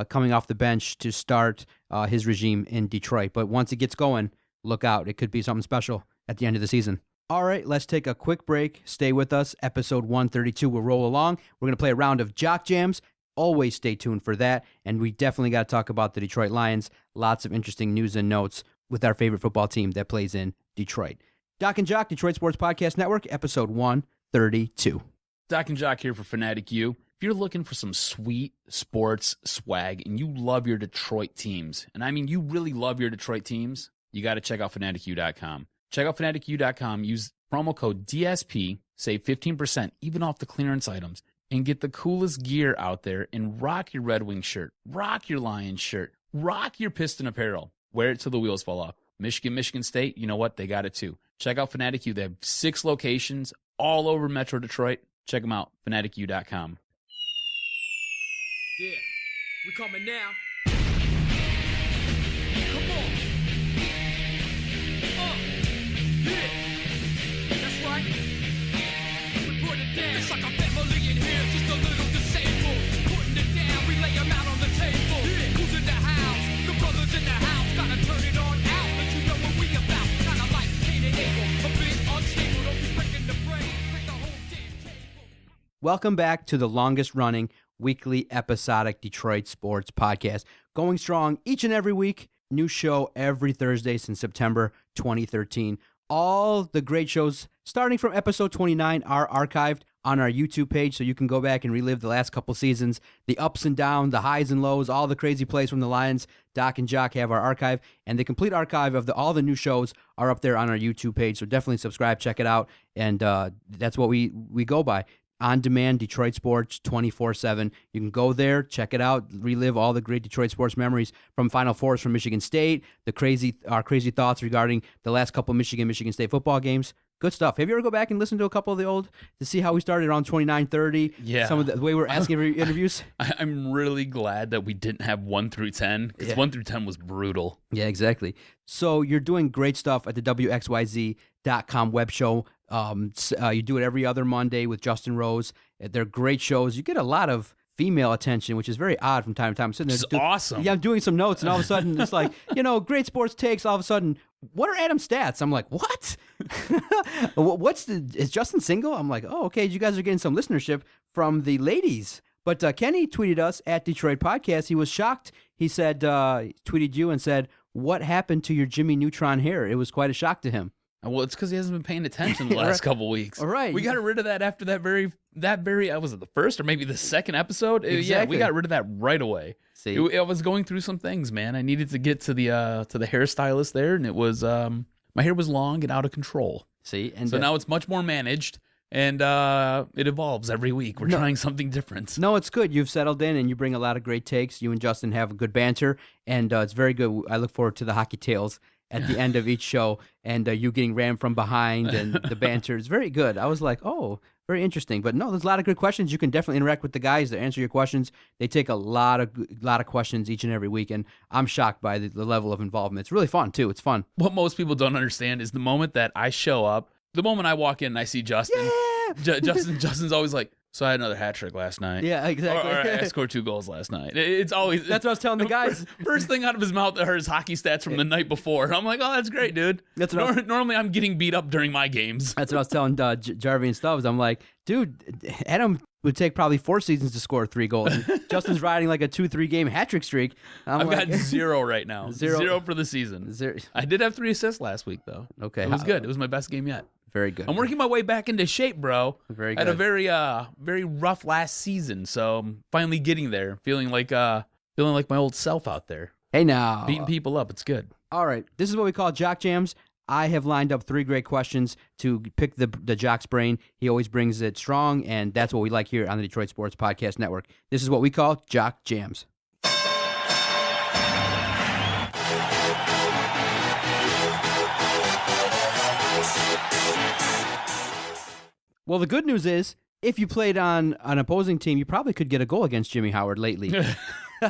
coming off the bench to start his regime in Detroit. But once it gets going, look out. It could be something special at the end of the season. All right, let's take a quick break. Stay with us. Episode 132 will roll along. We're going to play a round of Jock Jams. Always stay tuned for that. And we definitely got to talk about the Detroit Lions. Lots of interesting news and notes with our favorite football team that plays in Detroit. Doc and Jock, Detroit Sports Podcast Network, episode 132. Doc and Jock here for Fanatic U. If you're looking for some sweet sports swag and you love your Detroit teams, and I mean you really love your Detroit teams, you got to check out fanaticu.com. Check out fanaticu.com, use promo code DSP, save 15% even off the clearance items, and get the coolest gear out there and rock your Red Wings shirt, rock your Lions shirt, rock your Piston apparel. Wear it till the wheels fall off. Michigan State, you know what? They got it too. Check out Fanatic U. They have 6 locations all over Metro Detroit. Check them out, fanaticu.com. Yeah, we coming now. Come on. Yeah, that's right. We put it down. It's like a family in here, just a little disabled. Putting it down, we lay them out on the table. Yeah. Who's in the house? The brothers in the house. Gotta turn it on out, let you know what we about. Kinda like Cain and Abel, a bit unstable. Don't be breaking the brain, break the whole damn table. Welcome back to the longest running weekly episodic Detroit sports podcast. Going strong each and every week. New show every Thursday since September 2013. All the great shows starting from episode 29 are archived on our YouTube page, so you can go back and relive the last couple seasons, the ups and downs, the highs and lows, all the crazy plays from the Lions. Doc and Jock have our archive, and the complete archive of all the new shows are up there on our YouTube page, so definitely subscribe, check it out, and that's what we go by. On-demand Detroit sports 24/7. You can go there, check it out, relive all the great Detroit sports memories from Final Fours from Michigan State, our crazy thoughts regarding the last couple Michigan State football games. Good stuff. Have you ever go back and listen to a couple of the old to see how we started around 29, 30? Yeah. Some of the way we're asking for interviews. I'm really glad that we didn't have 1 through 10 because 1 through 10 was brutal. Yeah, exactly. So you're doing great stuff at the WXYZ.com web show. You do it every other Monday with Justin Rose. They're great shows. You get a lot of female attention, which is very odd from time to time. I'm sitting there awesome. Yeah, I'm doing some notes, and all of a sudden it's like, great sports takes. All of a sudden, what are Adam's stats? I'm like, what? Is Justin single? I'm like, oh, okay. You guys are getting some listenership from the ladies. But Kenny tweeted us at Detroit Podcast. He was shocked. He said, tweeted you and said, what happened to your Jimmy Neutron hair? It was quite a shock to him. Well, it's because he hasn't been paying attention the last couple weeks. All right. We got rid of that after that very was it the first or maybe the second episode? Yeah, Exactly. we got rid of that right away. See? I was going through some things, man. I needed to get to the hairstylist there, and it was my hair was long and out of control. See? And So now it's much more managed, and it evolves every week. We're trying something different. No, it's good. You've settled in, and you bring a lot of great takes. You and Justin have a good banter, and it's very good. I look forward to the hockey tales at the end of each show, and you getting rammed from behind, and the banter is very good. I was like, oh, very interesting. But no, there's a lot of good questions. You can definitely interact with the guys to answer your questions. They take a lot of questions each and every week, and I'm shocked by the level of involvement. It's really fun too. It's fun. What most people don't understand is the moment that I show up, the moment I walk in and I see Justin, Justin's always like, so I had another hat trick last night. Yeah, exactly. Or I scored 2 goals last night. It's always That's what I was telling the guys. First thing out of his mouth are his hockey stats from the night before. I'm like, oh, that's great, dude. That's what Normally I'm getting beat up during my games. That's what I was telling Jarvie and Stubbs. I'm like, dude, Adam would take probably 4 seasons to score 3 goals. Justin's riding like a 2-3 game hat trick streak. I've got 0 right now. Zero. 0 for the season. I did have 3 assists last week, though. Okay. It was good. It was my best game yet. Very good. I'm working my way back into shape, bro. Very I had a good. very rough last season, so I'm finally getting there. Feeling like my old self out there. Hey now. Beating people up. It's good. All right. This is what we call Jock Jams. I have lined up 3 great questions to pick the Jock's brain. He always brings it strong, and that's what we like here on the Detroit Sports Podcast Network. This is what we call Jock Jams. Well, the good news is, if you played on an opposing team, you probably could get a goal against Jimmy Howard lately.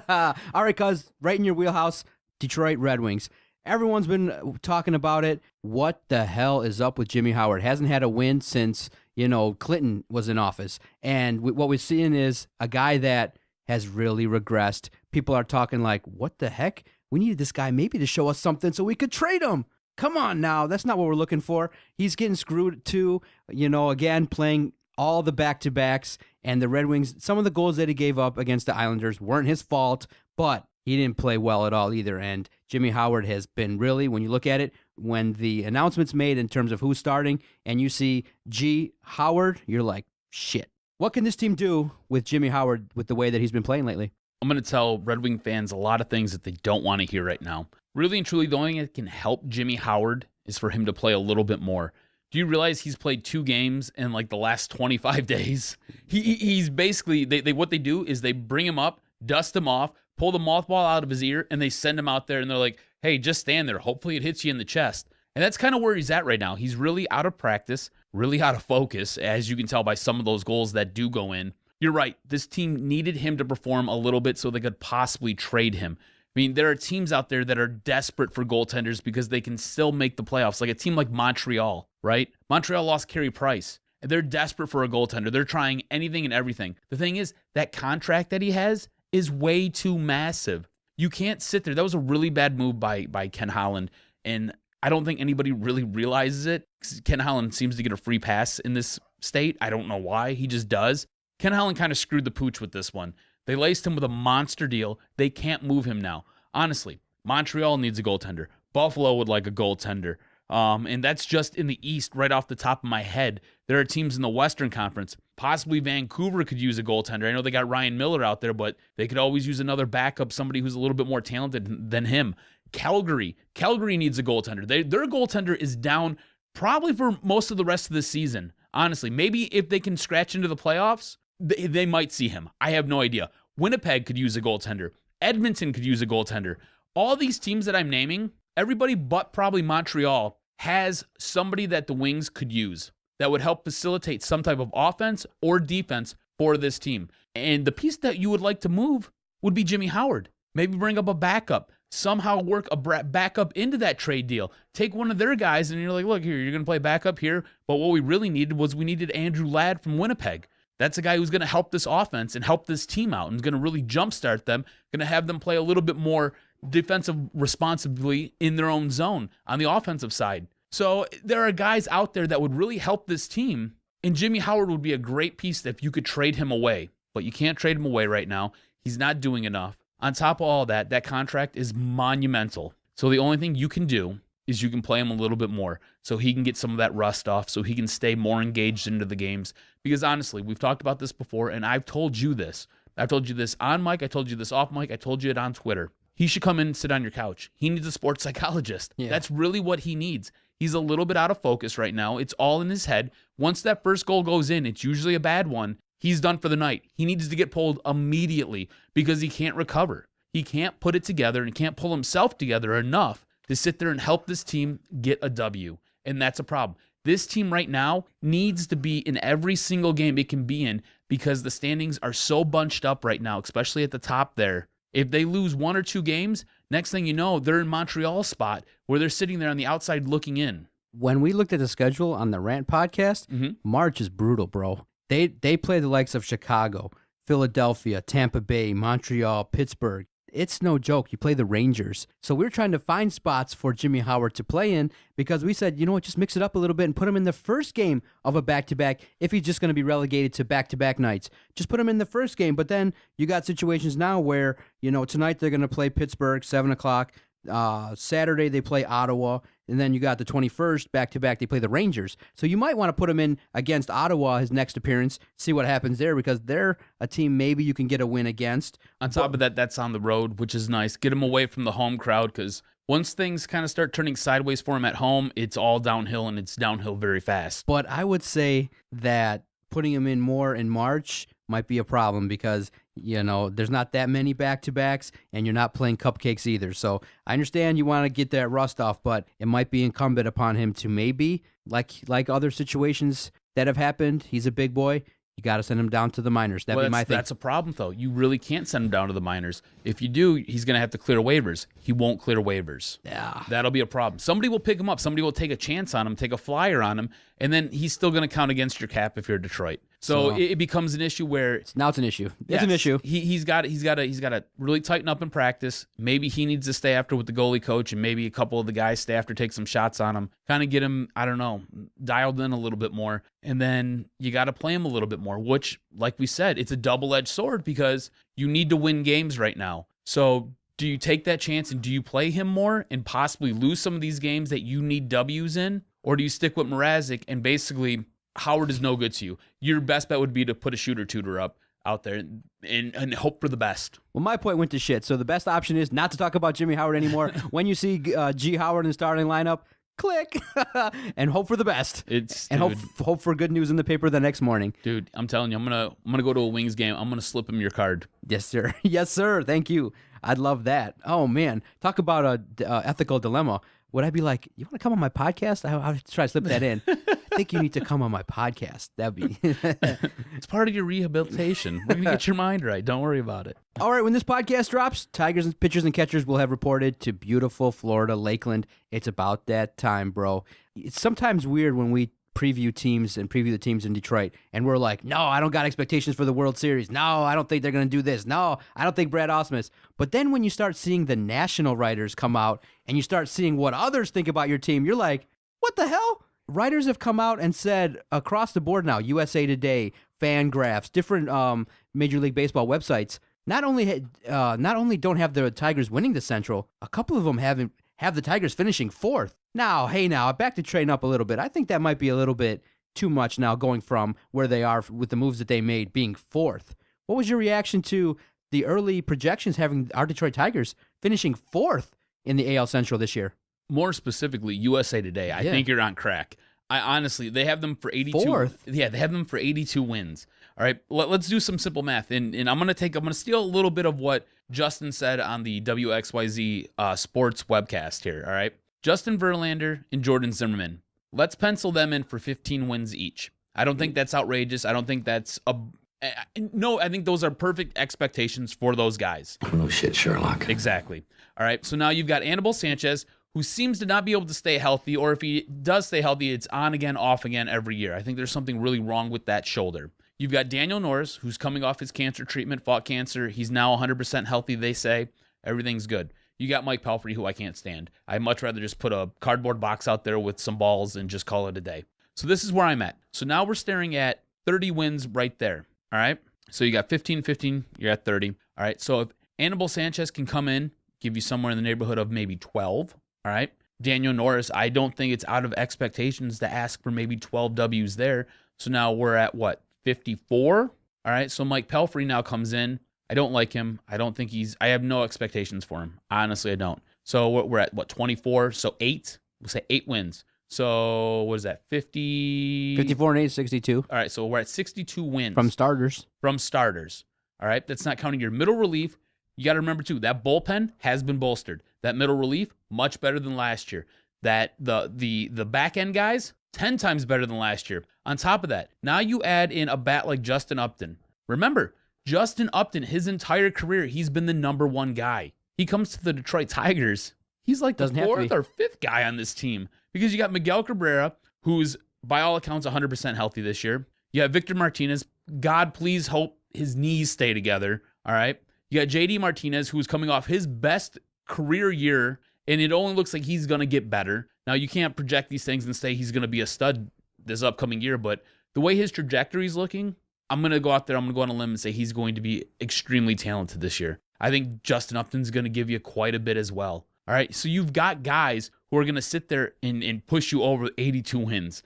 All right, cuz, right in your wheelhouse, Detroit Red Wings. Everyone's been talking about it. What the hell is up with Jimmy Howard? Hasn't had a win since, Clinton was in office. And what we're seeing is a guy that has really regressed. People are talking like, what the heck? We needed this guy maybe to show us something so we could trade him. Come on now. That's not what we're looking for. He's getting screwed too, again, playing all the back-to-backs. And the Red Wings, some of the goals that he gave up against the Islanders weren't his fault, but he didn't play well at all either. And Jimmy Howard has been really, when you look at it, when the announcement's made in terms of who's starting and you see G. Howard, you're like, shit. What can this team do with Jimmy Howard with the way that he's been playing lately? I'm going to tell Red Wing fans a lot of things that they don't want to hear right now. Really and truly, the only thing that can help Jimmy Howard is for him to play a little bit more. Do you realize he's played 2 games in like the last 25 days? He's basically, what they do is they bring him up, dust him off, pull the mothball out of his ear, and they send him out there and they're like, hey, just stand there. Hopefully it hits you in the chest. And that's kind of where he's at right now. He's really out of practice, really out of focus, as you can tell by some of those goals that do go in. You're right. This team needed him to perform a little bit so they could possibly trade him. I mean, there are teams out there that are desperate for goaltenders because they can still make the playoffs, like a team like Montreal, right? Montreal lost Carey Price. They're desperate for a goaltender. They're trying anything and everything. The thing is, that contract that he has is way too massive. You can't sit there. That was a really bad move by Ken Holland, and I don't think anybody really realizes it. Ken Holland seems to get a free pass in this state. I don't know why. He just does. Ken Holland kind of screwed the pooch with this one. They laced him with a monster deal. They can't move him now. Honestly, Montreal needs a goaltender. Buffalo would like a goaltender. And that's just in the East right off the top of my head. There are teams in the Western Conference. Possibly Vancouver could use a goaltender. I know they got Ryan Miller out there, but they could always use another backup, somebody who's a little bit more talented than him. Calgary needs a goaltender. Their goaltender is down probably for most of the rest of the season. Honestly, maybe if they can scratch into the playoffs, they might see him. I have no idea. Winnipeg could use a goaltender. Edmonton could use a goaltender. All these teams that I'm naming, everybody but probably Montreal has somebody that the Wings could use that would help facilitate some type of offense or defense for this team. And the piece that you would like to move would be Jimmy Howard. Maybe bring up a backup. Somehow work a backup into that trade deal. Take one of their guys and you're like, look, here, you're going to play backup here. But what we really needed was we needed Andrew Ladd from Winnipeg. That's a guy who's going to help this offense and help this team out and is going to really jumpstart them, going to have them play a little bit more defensive responsibly in their own zone on the offensive side. So there are guys out there that would really help this team, and Jimmy Howard would be a great piece if you could trade him away. But you can't trade him away right now. He's not doing enough. On top of all that, that contract is monumental. So the only thing you can do is you can play him a little bit more so he can get some of that rust off, so he can stay more engaged into the games. Because honestly, we've talked about this before, and I've told you this. I've told you this on mic, I told you this off mic, I told you it on Twitter. He should come in and sit on your couch. He needs a sports psychologist. Yeah. That's really what he needs. He's a little bit out of focus right now. It's all in his head. Once that first goal goes in, it's usually a bad one. He's done for the night. He needs to get pulled immediately because he can't recover. He can't put it together and can't pull himself together enough to sit there and help this team get a W. And that's a problem. This team right now needs to be in every single game it can be in because the standings are so bunched up right now, especially at the top there. If they lose 1 or 2 games, next thing you know, they're in Montreal's spot where they're sitting there on the outside looking in. When we looked at the schedule on the Rant podcast, March is brutal, bro. They play the likes of Chicago, Philadelphia, Tampa Bay, Montreal, Pittsburgh. It's no joke. You play the Rangers. So we're trying to find spots for Jimmy Howard to play in because we said, you know what, just mix it up a little bit and put him in the first game of a back-to-back if he's just going to be relegated to back-to-back nights. Just put him in the first game. But then you got situations now where, you know, tonight they're going to play Pittsburgh, 7 o'clock. Saturday they play Ottawa, and then you got the 21st back-to-back they play the Rangers. So you might want to put him in against Ottawa his next appearance, see what happens there because they're a team maybe you can get a win against. On top of that, that's on the road, which is nice. Get him away from the home crowd because once things kind of start turning sideways for him at home, it's all downhill, and it's downhill very fast. But I would say that putting him in more in March might be a problem because, you know, there's not that many back-to-backs, and you're not playing cupcakes either. So I understand you want to get that rust off, but it might be incumbent upon him to maybe, like other situations that have happened, he's a big boy, you got to send him down to the minors. That'd be my thing. That's a problem, though. You really can't send him down to the minors. If you do, he's going to have to clear waivers. He won't clear waivers. Yeah. That'll be a problem. Somebody will pick him up. Somebody will take a chance on him, take a flyer on him, and then he's still going to count against your cap if you're Detroit. So it becomes an issue where now it's an issue. It's an issue. He's got to really tighten up in practice. Maybe he needs to stay after with the goalie coach, and maybe a couple of the guys stay after, take some shots on him, kind of get him, I don't know, dialed in a little bit more. And then you got to play him a little bit more, which, like we said, it's a double-edged sword because you need to win games right now. So do you take that chance and do you play him more and possibly lose some of these games that you need W's in? Or do you stick with Mrazek and basically Howard is no good to you? Your best bet would be to put a shooter-tutor up out there and hope for the best. Well, my point went to shit. So the best option is not to talk about Jimmy Howard anymore. When you see G. Howard in the starting lineup, click and hope for the best. Hope for good news in the paper the next morning. Dude, I'm telling you, I'm gonna go to a Wings game. I'm gonna slip him your card. Yes, sir. Yes, sir. Thank you. I'd love that. Oh man, talk about a ethical dilemma. Would I be like, you want to come on my podcast? I'll try to slip that in. I think you need to come on my podcast. That'd be. It's part of your rehabilitation. We're gonna get your mind right. Don't worry about it. All right, when this podcast drops, Tigers and pitchers and catchers will have reported to beautiful Florida, Lakeland. It's about that time, bro. It's sometimes weird when we preview teams and preview the teams in Detroit, and we're like, no, I don't got expectations for the World Series. No, I don't think they're going to do this. No, I don't think Brad Ausmus. But then when you start seeing the national writers come out and you start seeing what others think about your team, you're like, what the hell? Writers have come out and said across the board now, USA Today, Fangraphs, different Major League Baseball websites, not only don't have the Tigers winning the Central, a couple of them have the Tigers finishing 4th. Now, back to train up a little bit. I think that might be a little bit too much now going from where they are with the moves that they made being 4th. What was your reaction to the early projections having our Detroit Tigers finishing 4th in the AL Central this year? More specifically, USA Today. I think you're on crack. I honestly, they have them for 82. 4th? Yeah, they have them for 82 wins. All right, let's do some simple math. And I'm gonna steal a little bit of what Justin said on the WXYZ Sports webcast here. All right, Justin Verlander and Jordan Zimmerman. Let's pencil them in for 15 wins each. I don't think that's outrageous. I don't think that's no. I think those are perfect expectations for those guys. No shit, Sherlock. Exactly. All right, so now you've got Anibal Sanchez, who seems to not be able to stay healthy, or if he does stay healthy, it's on again, off again every year. I think there's something really wrong with that shoulder. You've got Daniel Norris, who's coming off his cancer treatment, fought cancer. He's now 100% healthy, they say. Everything's good. You got Mike Pelfrey, who I can't stand. I'd much rather just put a cardboard box out there with some balls and just call it a day. So this is where I'm at. So now we're staring at 30 wins right there, all right? So you got 15, you're at 30. All right, so if Anibal Sanchez can come in, give you somewhere in the neighborhood of maybe 12. All right. Daniel Norris, I don't think it's out of expectations to ask for maybe 12 W's there. So now we're at what, 54? All right. So Mike Pelfrey now comes in. I don't like him. I have no expectations for him. Honestly, I don't. So we're at what, 24? So 8. We'll say 8 wins. So what is that? 54 and 8, 62. All right. So we're at 62 wins. From starters. All right. That's not counting your middle relief. You got to remember too, that bullpen has been bolstered. That middle relief, much better than last year. That the back end guys, 10 times better than last year. On top of that, now you add in a bat like Justin Upton. Remember, Justin Upton, his entire career, he's been the number 1 guy. He comes to the Detroit Tigers. He's like the 4th or 5th guy on this team because you got Miguel Cabrera, who's by all accounts 100% healthy this year. You have Victor Martinez. God, please hope his knees stay together. All right. You got JD Martinez, who's coming off his best career year, and it only looks like he's going to get better. Now, you can't project these things and say he's going to be a stud this upcoming year, but the way his trajectory is looking, I'm going to go out there, I'm going to go on a limb and say he's going to be extremely talented this year. I think Justin Upton's going to give you quite a bit as well. All right, so you've got guys who are going to sit there and push you over 82 wins.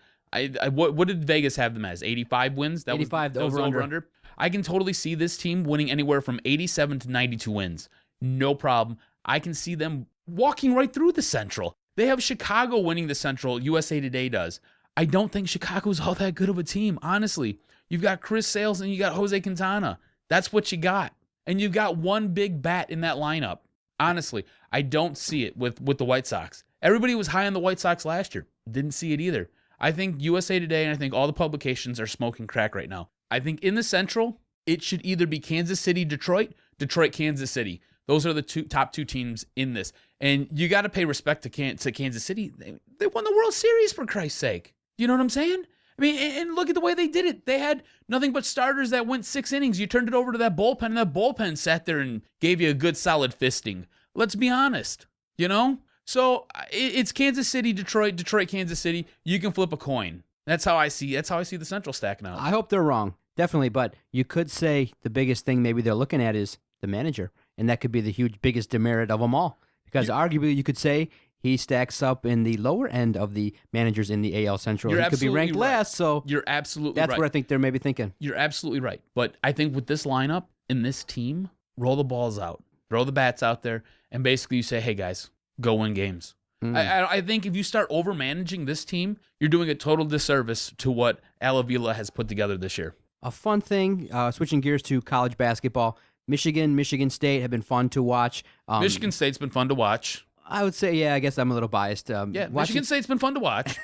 What did Vegas have them as? 85 wins? 85, that was over-under. I can totally see this team winning anywhere from 87 to 92 wins. No problem. I can see them walking right through the Central. They have Chicago winning the Central, USA Today does. I don't think Chicago's all that good of a team, honestly. You've got Chris Sales and you got Jose Quintana. That's what you got. And you've got one big bat in that lineup. Honestly, I don't see it with the White Sox. Everybody was high on the White Sox last year. Didn't see it either. I think USA Today and I think all the publications are smoking crack right now. I think in the Central, it should either be Kansas City, Detroit, Detroit, Kansas City. Those are the top 2 teams in this. And you got to pay respect to Kansas City. They won the World Series, for Christ's sake. You know what I'm saying? I mean, and look at the way they did it. They had nothing but starters that went 6 innings. You turned it over to that bullpen, and that bullpen sat there and gave you a good solid fisting. Let's be honest, you know? So it's Kansas City, Detroit, Detroit, Kansas City. You can flip a coin. That's how I see the Central stacking out. I hope they're wrong. Definitely, but you could say the biggest thing maybe they're looking at is the manager, and that could be the biggest demerit of them all. Because arguably you could say he stacks up in the lower end of the managers in the AL Central. He could be ranked last, so you're absolutely right. That's what I think they're maybe thinking. You're absolutely right. But I think with this lineup and this team, roll the balls out, throw the bats out there, and basically you say, hey guys, go win games. I think if you start over-managing this team, you're doing a total disservice to what Al Avila has put together this year. A fun thing, switching gears to college basketball, Michigan State have been fun to watch. Michigan State's been fun to watch. I would say, yeah, I guess I'm a little biased. Michigan State's been fun to watch.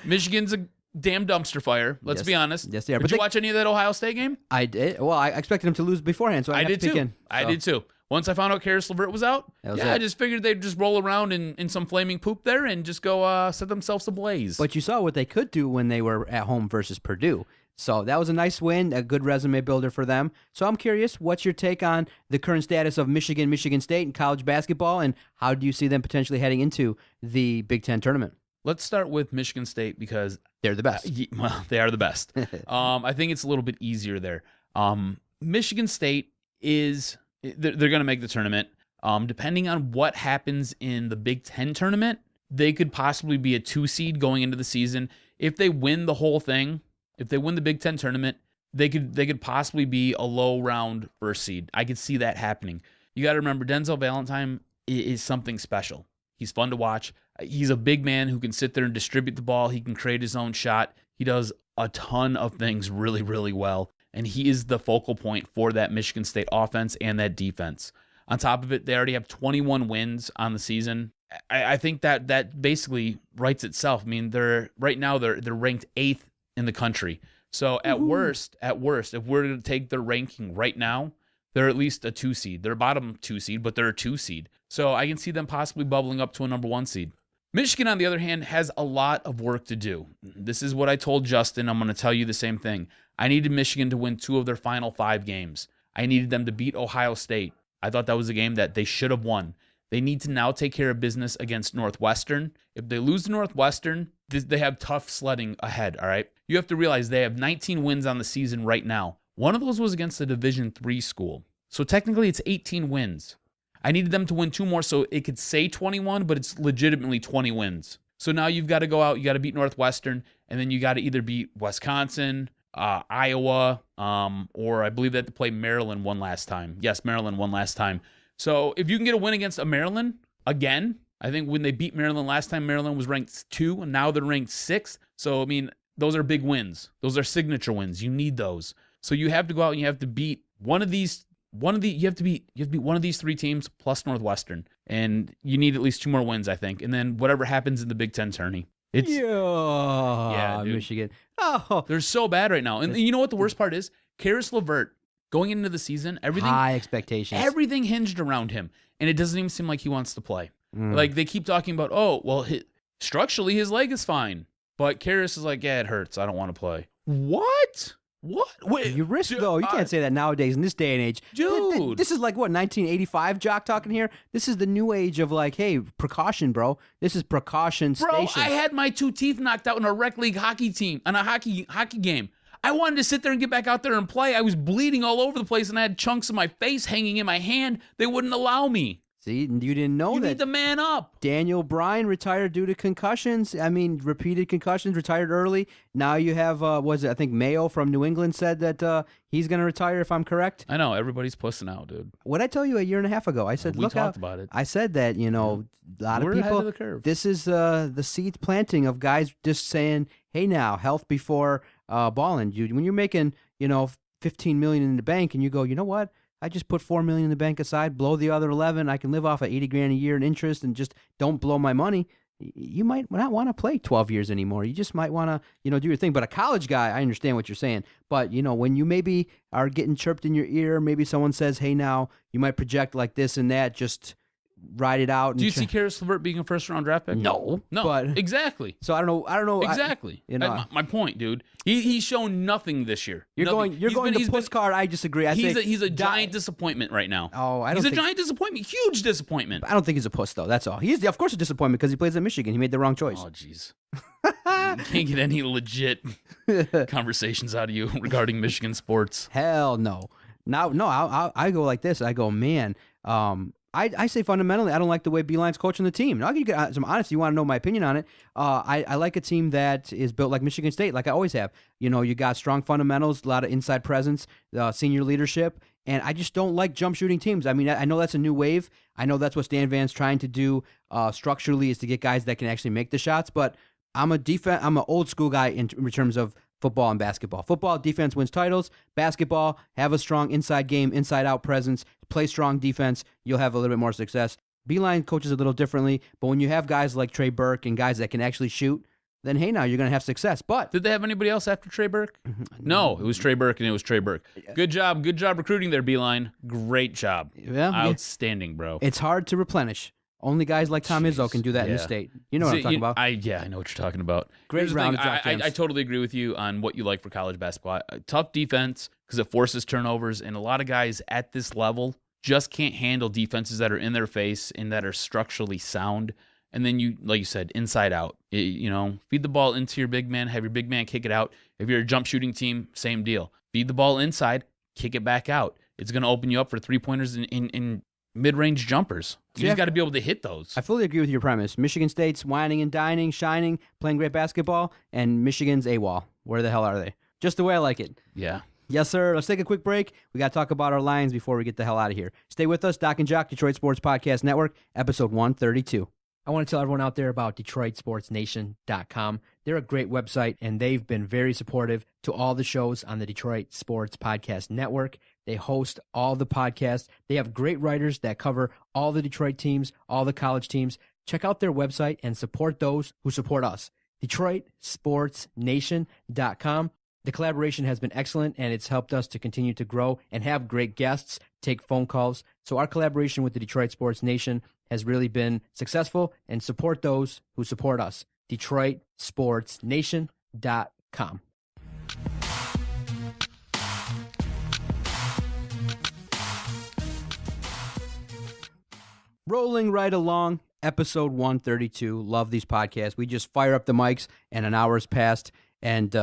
Michigan's a damn dumpster fire, let's be honest. Yes, they are. Did you watch any of that Ohio State game? I did. Well, I expected them to lose beforehand, so I did too. I did too. Once I found out Karis LeVert was out, I just figured they'd just roll around in some flaming poop there and just go set themselves ablaze. But you saw what they could do when they were at home versus Purdue. So that was a nice win, a good resume builder for them. So I'm curious, what's your take on the current status of Michigan State in college basketball, and how do you see them potentially heading into the Big Ten tournament? Let's start with Michigan State because they're the best. Well, they are the best. I think it's a little bit easier there. Michigan State they're going to make the tournament. Depending on what happens in the Big Ten tournament, they could possibly be a 2 seed going into the season. If they win the whole thing, if they win the Big Ten tournament, they could possibly be a low round 1st seed. I could see that happening. You got to remember, Denzel Valentine is something special. He's fun to watch. He's a big man who can sit there and distribute the ball. He can create his own shot. He does a ton of things really, really well. And he is the focal point for that Michigan State offense and that defense. On top of it, they already have 21 wins on the season. I think that basically writes itself. I mean, they're ranked 8th in the country. So at worst, if we're going to take their ranking right now, they're at least a 2 seed. They're a bottom 2 seed, but they're a 2 seed. So I can see them possibly bubbling up to a number 1 seed. Michigan, on the other hand, has a lot of work to do. This is what I told Justin. I'm going to tell you the same thing. I needed Michigan to win 2 of their final 5 games. I needed them to beat Ohio State. I thought that was a game that they should have won. They need to now take care of business against Northwestern. If they lose to Northwestern, they have tough sledding ahead, all right? You have to realize they have 19 wins on the season right now. One of those was against a Division III school. So technically it's 18 wins. I needed them to win 2 more so it could say 21, but it's legitimately 20 wins. So now you've got to go out, you got to beat Northwestern, and then you got to either beat Wisconsin, Iowa, or I believe they had to play Maryland one last time. Yes, Maryland one last time. So if you can get a win against a Maryland, again, I think when they beat Maryland last time, Maryland was ranked 2, and now they're ranked 6. So, I mean, those are big wins. Those are signature wins. You need those. So you have to go out and you have to beat you have to beat one of these 3 teams plus Northwestern. And you need at least 2 more wins, I think. And then whatever happens in the Big Ten tourney. Yeah, dude. Michigan. Oh, They're so bad right now. And you know what the worst part is? Karis LeVert, going into the season, high expectations. everything hinged around him. And it doesn't even seem like he wants to play. Like, they keep talking about, oh, well, structurally, his leg is fine. But Karis is like, yeah, it hurts. I don't want to play. What? Wait, You risk, though. You can't say that nowadays in this day and age. Dude. This is like, what, 1985, Jock talking here? This is the new age of like, hey, precaution, bro. This is precaution Bro, station. I had my 2 teeth knocked out in a rec league hockey team, on a hockey game. I wanted to sit there and get back out there and play. I was bleeding all over the place, and I had chunks of my face hanging in my hand. They wouldn't allow me. See, you didn't know You that. need to man up. Daniel Bryan retired due to concussions. I mean, repeated concussions, retired early. Now you have, I think Mayo from New England said that he's going to retire, if I'm correct. I know. Everybody's pussing out, dude. What I tell you a year and a half ago? I said, We look talked out. about it. I said that, a lot We're of ahead people, of the curve. this is the seed planting of guys just saying, hey, now, health before balling. When you're making, $15 million in the bank and you go, you know what? I just put $4 million in the bank aside, blow the other 11. I can live off of $80,000 a year in interest and just don't blow my money. You might not want to play 12 years anymore. You just might want to, do your thing. But a college guy, I understand what you're saying. But, when you maybe are getting chirped in your ear, maybe someone says, hey, now, you might project like this and that, just ride it out. And Do you see Karis LeVert being a first-round draft pick? No. No, But, exactly. so I don't know. Exactly. My point, dude. He's shown nothing this year. You're Nothing. going to puss card. I disagree. He's a giant disappointment right now. Oh, I don't He's a think- giant disappointment. Huge disappointment. I don't think he's a puss, though. That's all. He's, of course, a disappointment because he plays at Michigan. He made the wrong choice. Oh, jeez. You can't get any legit conversations out of you regarding Michigan sports. Hell no. I go like this. I go, man. I say fundamentally, I don't like the way Beeline's coaching the team. Now, I'll give you some honesty. You want to know my opinion on it? I like a team that is built like Michigan State, like I always have. You got strong fundamentals, a lot of inside presence, senior leadership, and I just don't like jump shooting teams. I mean, I know that's a new wave. I know that's what Stan Van's trying to do structurally is to get guys that can actually make the shots. But I'm an old school guy in terms of football and basketball. Football, defense wins titles. Basketball, have a strong inside game, inside-out presence, play strong defense. You'll have a little bit more success. Beeline coaches a little differently, but when you have guys like Trey Burke and guys that can actually shoot, then hey, now you're going to have success. But Did they have anybody else after Trey Burke? No, it was Trey Burke and it was Trey Burke. Good job recruiting there, Beeline. Great job. Yeah, Outstanding, bro. it's hard to replenish. Only guys like Tom Izzo can do that in the state. You know what I'm talking about. I know what you're talking about. Great Here's the round thing, of Jock Jams. I totally agree with you on what you like for college basketball. Tough defense because it forces turnovers, and a lot of guys at this level just can't handle defenses that are in their face and that are structurally sound. And then you, like you said, inside out. Feed the ball into your big man, have your big man kick it out. If you're a jump shooting team, same deal. Feed the ball inside, kick it back out. It's going to open you up for 3-pointers in mid-range jumpers. You just got to be able to hit those. I fully agree with your premise. Michigan State's whining and dining, shining, playing great basketball, and Michigan's AWOL. Where the hell are they? Just the way I like it. Yeah. Yes, sir. Let's take a quick break. We got to talk about our Lions before we get the hell out of here. Stay with us. Doc and Jock, Detroit Sports Podcast Network, episode 132. I want to tell everyone out there about DetroitSportsNation.com. They're a great website, and they've been very supportive to all the shows on the Detroit Sports Podcast Network. They host all the podcasts. They have great writers that cover all the Detroit teams, all the college teams. Check out their website and support those who support us. DetroitSportsNation.com. The collaboration has been excellent, and it's helped us to continue to grow and have great guests, take phone calls. So our collaboration with the Detroit Sports Nation has really been successful, and support those who support us. DetroitSportsNation.com. Rolling right along, episode 132. Love these podcasts. We just fire up the mics, and an hour's passed, and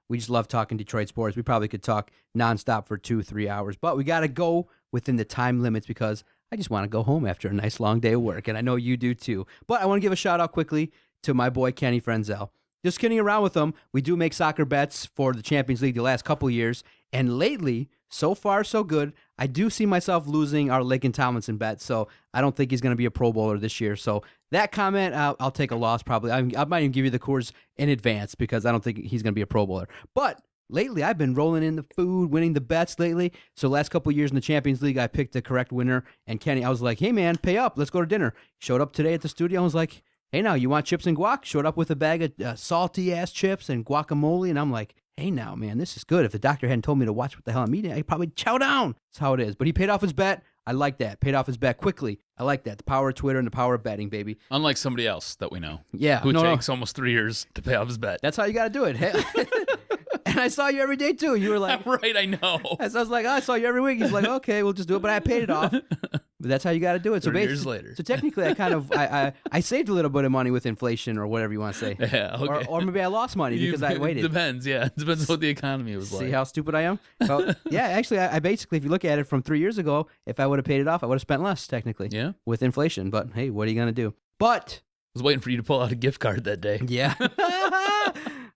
we just love talking Detroit sports. We probably could talk nonstop for 2-3 hours, but we got to go within the time limits because I just want to go home after a nice long day of work, and I know you do too. But I want to give a shout out quickly to my boy Kenny Frenzel. Just kidding around with him. We do make soccer bets for the Champions League the last couple years, and lately, so far so good, I do see myself losing our Lakin Tomlinson bet, so I don't think he's going to be a Pro Bowler this year. So that comment, I'll take a loss probably. I might even give you the course in advance because I don't think he's going to be a Pro Bowler. But lately, I've been rolling in the food, winning the bets lately. So last couple of years in the Champions League, I picked the correct winner. And Kenny, I was like, hey, man, pay up. Let's go to dinner. Showed up today at the studio and was like, hey, now, you want chips and guac? Showed up with a bag of salty-ass chips and guacamole. And I'm like, hey, now, man, this is good. If the doctor hadn't told me to watch what the hell I'm eating, I'd probably chow down. That's how it is. But he paid off his bet. I like that. Paid off his bet quickly. I like that. The power of Twitter and the power of betting, baby. Unlike somebody else that we know. Yeah. Who takes almost 3 years to pay off his bet. That's how you got to do it. And I saw you every day, too. You were like... Right, I know. I was like, oh, I saw you every week. He's like, okay, we'll just do it. But I paid it off. But that's how you got to do it. So 30 years later. So technically, I kind of I saved a little bit of money with inflation or whatever you want to say. Yeah, okay. Or maybe I lost money because I waited. Depends, yeah. Depends what the economy was like. See how stupid I am? Well, yeah, actually, I basically, if you look at it from 3 years ago, if I would have paid it off, I would have spent less, technically. Yeah? With inflation. But hey, what are you going to do? But... I was waiting for you to pull out a gift card that day. Yeah.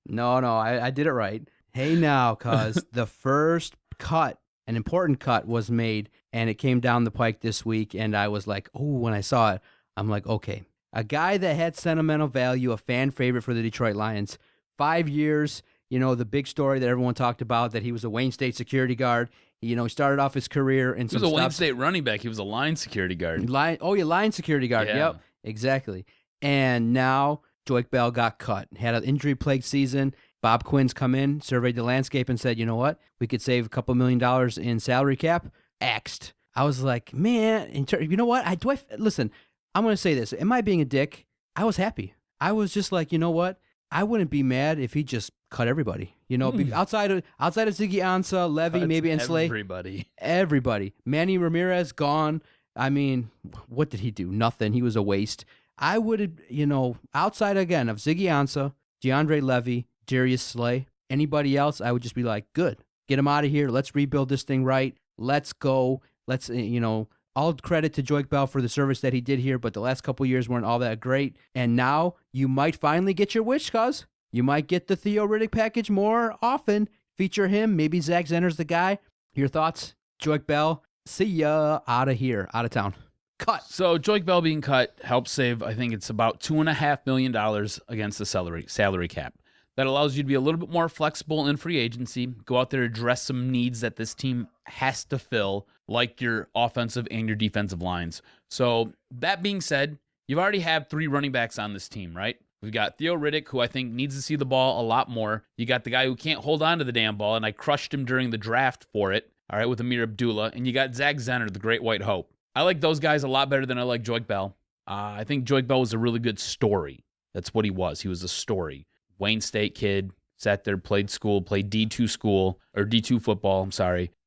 No, I did it right. Hey now, cuz the first cut, an important cut was made, and it came down the pike this week, and I was like, oh, when I saw it, I'm like, okay. A guy that had sentimental value, a fan favorite for the Detroit Lions, 5 years, the big story that everyone talked about, that he was a Wayne State security guard. He started off his career in some He was a Wayne stuff. State running back. He was a line security guard. Line security guard. Yeah. Yep, exactly. And now Jock Bell got cut. Had an injury-plagued season. Bob Quinn's come in, surveyed the landscape, and said, you know what? We could save a couple $1 million in salary cap. Axed. I was like, man, you know what? Listen, I'm going to say this. Am I being a dick? I was happy. I was just like, you know what? I wouldn't be mad if he just cut everybody. Outside of Ziggy Ansah, Levy, maybe, and Slay. Everybody. Manny Ramirez, gone. I mean, what did he do? Nothing. He was a waste. I would have, outside, again, of Ziggy Ansah, DeAndre Levy, Darius Slay, anybody else, I would just be like, good. Get him out of here. Let's rebuild this thing right. Let's go. Let's, all credit to Jock Bell for the service that he did here, but the last couple of years weren't all that great. And now you might finally get your wish, cuz. You might get the Theo Riddick package more often. Feature him. Maybe Zach Zenner's the guy. Your thoughts? Jock Bell, see ya. Out of here. Out of town. Cut. So Jock Bell being cut helps save, I think it's about $2.5 million against the salary cap. That allows you to be a little bit more flexible in free agency, go out there, address some needs that this team has to fill, like your offensive and your defensive lines. So that being said, you've already had 3 running backs on this team, right? We've got Theo Riddick, who I think needs to see the ball a lot more. You got the guy who can't hold on to the damn ball, and I crushed him during the draft for it, all right, with Amir Abdullah. And you got Zach Zenner, the great white hope. I like those guys a lot better than I like Jock Bell. I think Jock Bell was a really good story. That's what he was. He was a story. Wayne State kid, sat there, played D2 football,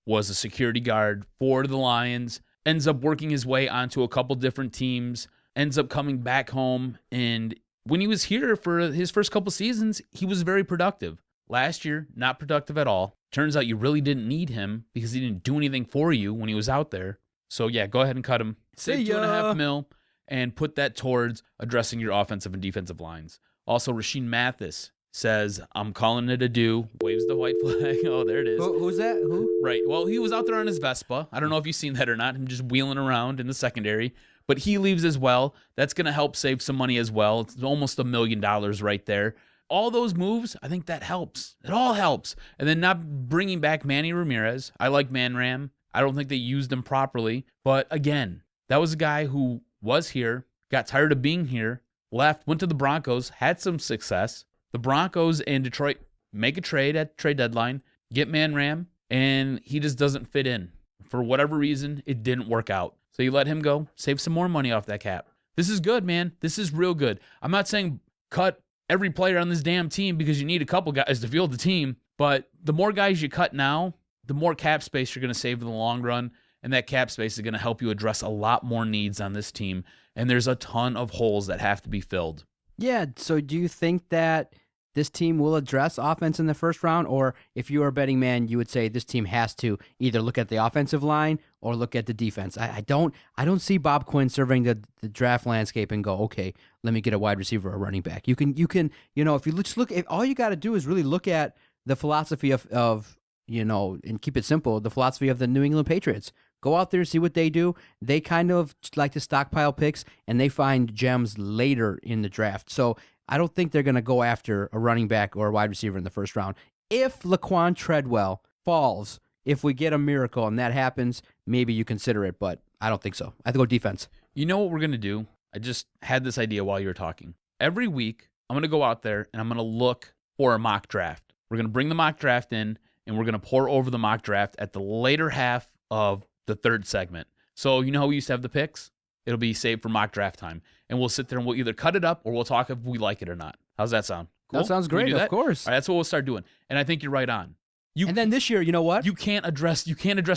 was a security guard for the Lions, ends up working his way onto a couple different teams, ends up coming back home, and when he was here for his first couple seasons, he was very productive. Last year, not productive at all. Turns out you really didn't need him because he didn't do anything for you when he was out there. So yeah, go ahead and cut him. Save $2.5 million and put that towards addressing your offensive and defensive lines. Also, Rasheed Mathis says, I'm calling it a do, waves the white flag. Oh, there it is. Who's that? Who? Right. Well, he was out there on his Vespa. I don't know if you've seen that or not. Him just wheeling around in the secondary. But he leaves as well. That's going to help save some money as well. It's almost $1 million right there. All those moves, I think that helps. It all helps. And then not bringing back Manny Ramirez. I like Man Ram. I don't think they used him properly. But again, that was a guy who was here, got tired of being here, left, went to the Broncos, had some success. The Broncos and Detroit make a trade at trade deadline, get Man Ram, and he just doesn't fit in. For whatever reason, it didn't work out. So you let him go, save some more money off that cap. This is good, man. This is real good. I'm not saying cut every player on this damn team because you need a couple guys to field the team, but the more guys you cut now, the more cap space you're going to save in the long run, and that cap space is going to help you address a lot more needs on this team. And there's a ton of holes that have to be filled. Yeah, so do you think that this team will address offense in the first round, or if you are a betting man, you would say this team has to either look at the offensive line or look at the defense. I don't see Bob Quinn surveying the draft landscape and go, okay, let me get a wide receiver or a running back. You can if you just look, if all you got to do is really look at the philosophy of and keep it simple, the philosophy of the New England Patriots. Go out there, see what they do. They kind of like to stockpile picks, and they find gems later in the draft. So I don't think they're going to go after a running back or a wide receiver in the first round. If Laquan Treadwell falls, if we get a miracle and that happens, maybe you consider it, but I don't think so. I have to go defense. You know what we're going to do? I just had this idea while you were talking. Every week, I'm going to go out there and I'm going to look for a mock draft. We're going to bring the mock draft in, and we're going to pour over the mock draft at the later half of the third segment. So you know how we used to have the picks? It'll be saved for mock draft time. And we'll sit there and we'll either cut it up or we'll talk if we like it or not. How's that sound? Cool? That sounds great, of course. All right, that's what we'll start doing. And I think you're right on. And then this year, you know what? You can't address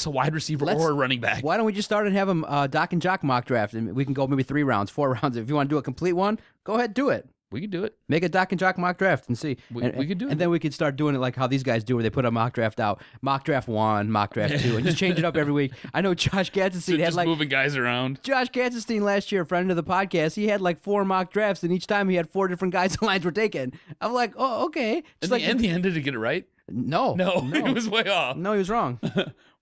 a wide receiver or a running back. Why don't we just start and have a Doc and Jock mock draft, and we can go maybe 3 rounds, 4 rounds. If you want to do a complete one, go ahead, do it. We could do it. Make a Doc and Jock mock draft and see. We could do it. And then we could start doing it like how these guys do, where they put a mock draft out, mock draft 1, mock draft 2, and just change it up every week. I know Josh Katzenstein had just moving guys around. Josh Katzenstein last year, friend of the podcast, he had like 4 mock drafts, and each time he had 4 different guys the lines were taken. I'm like, oh, okay. In the end, did he get it right? No, he was way off. No, he was wrong.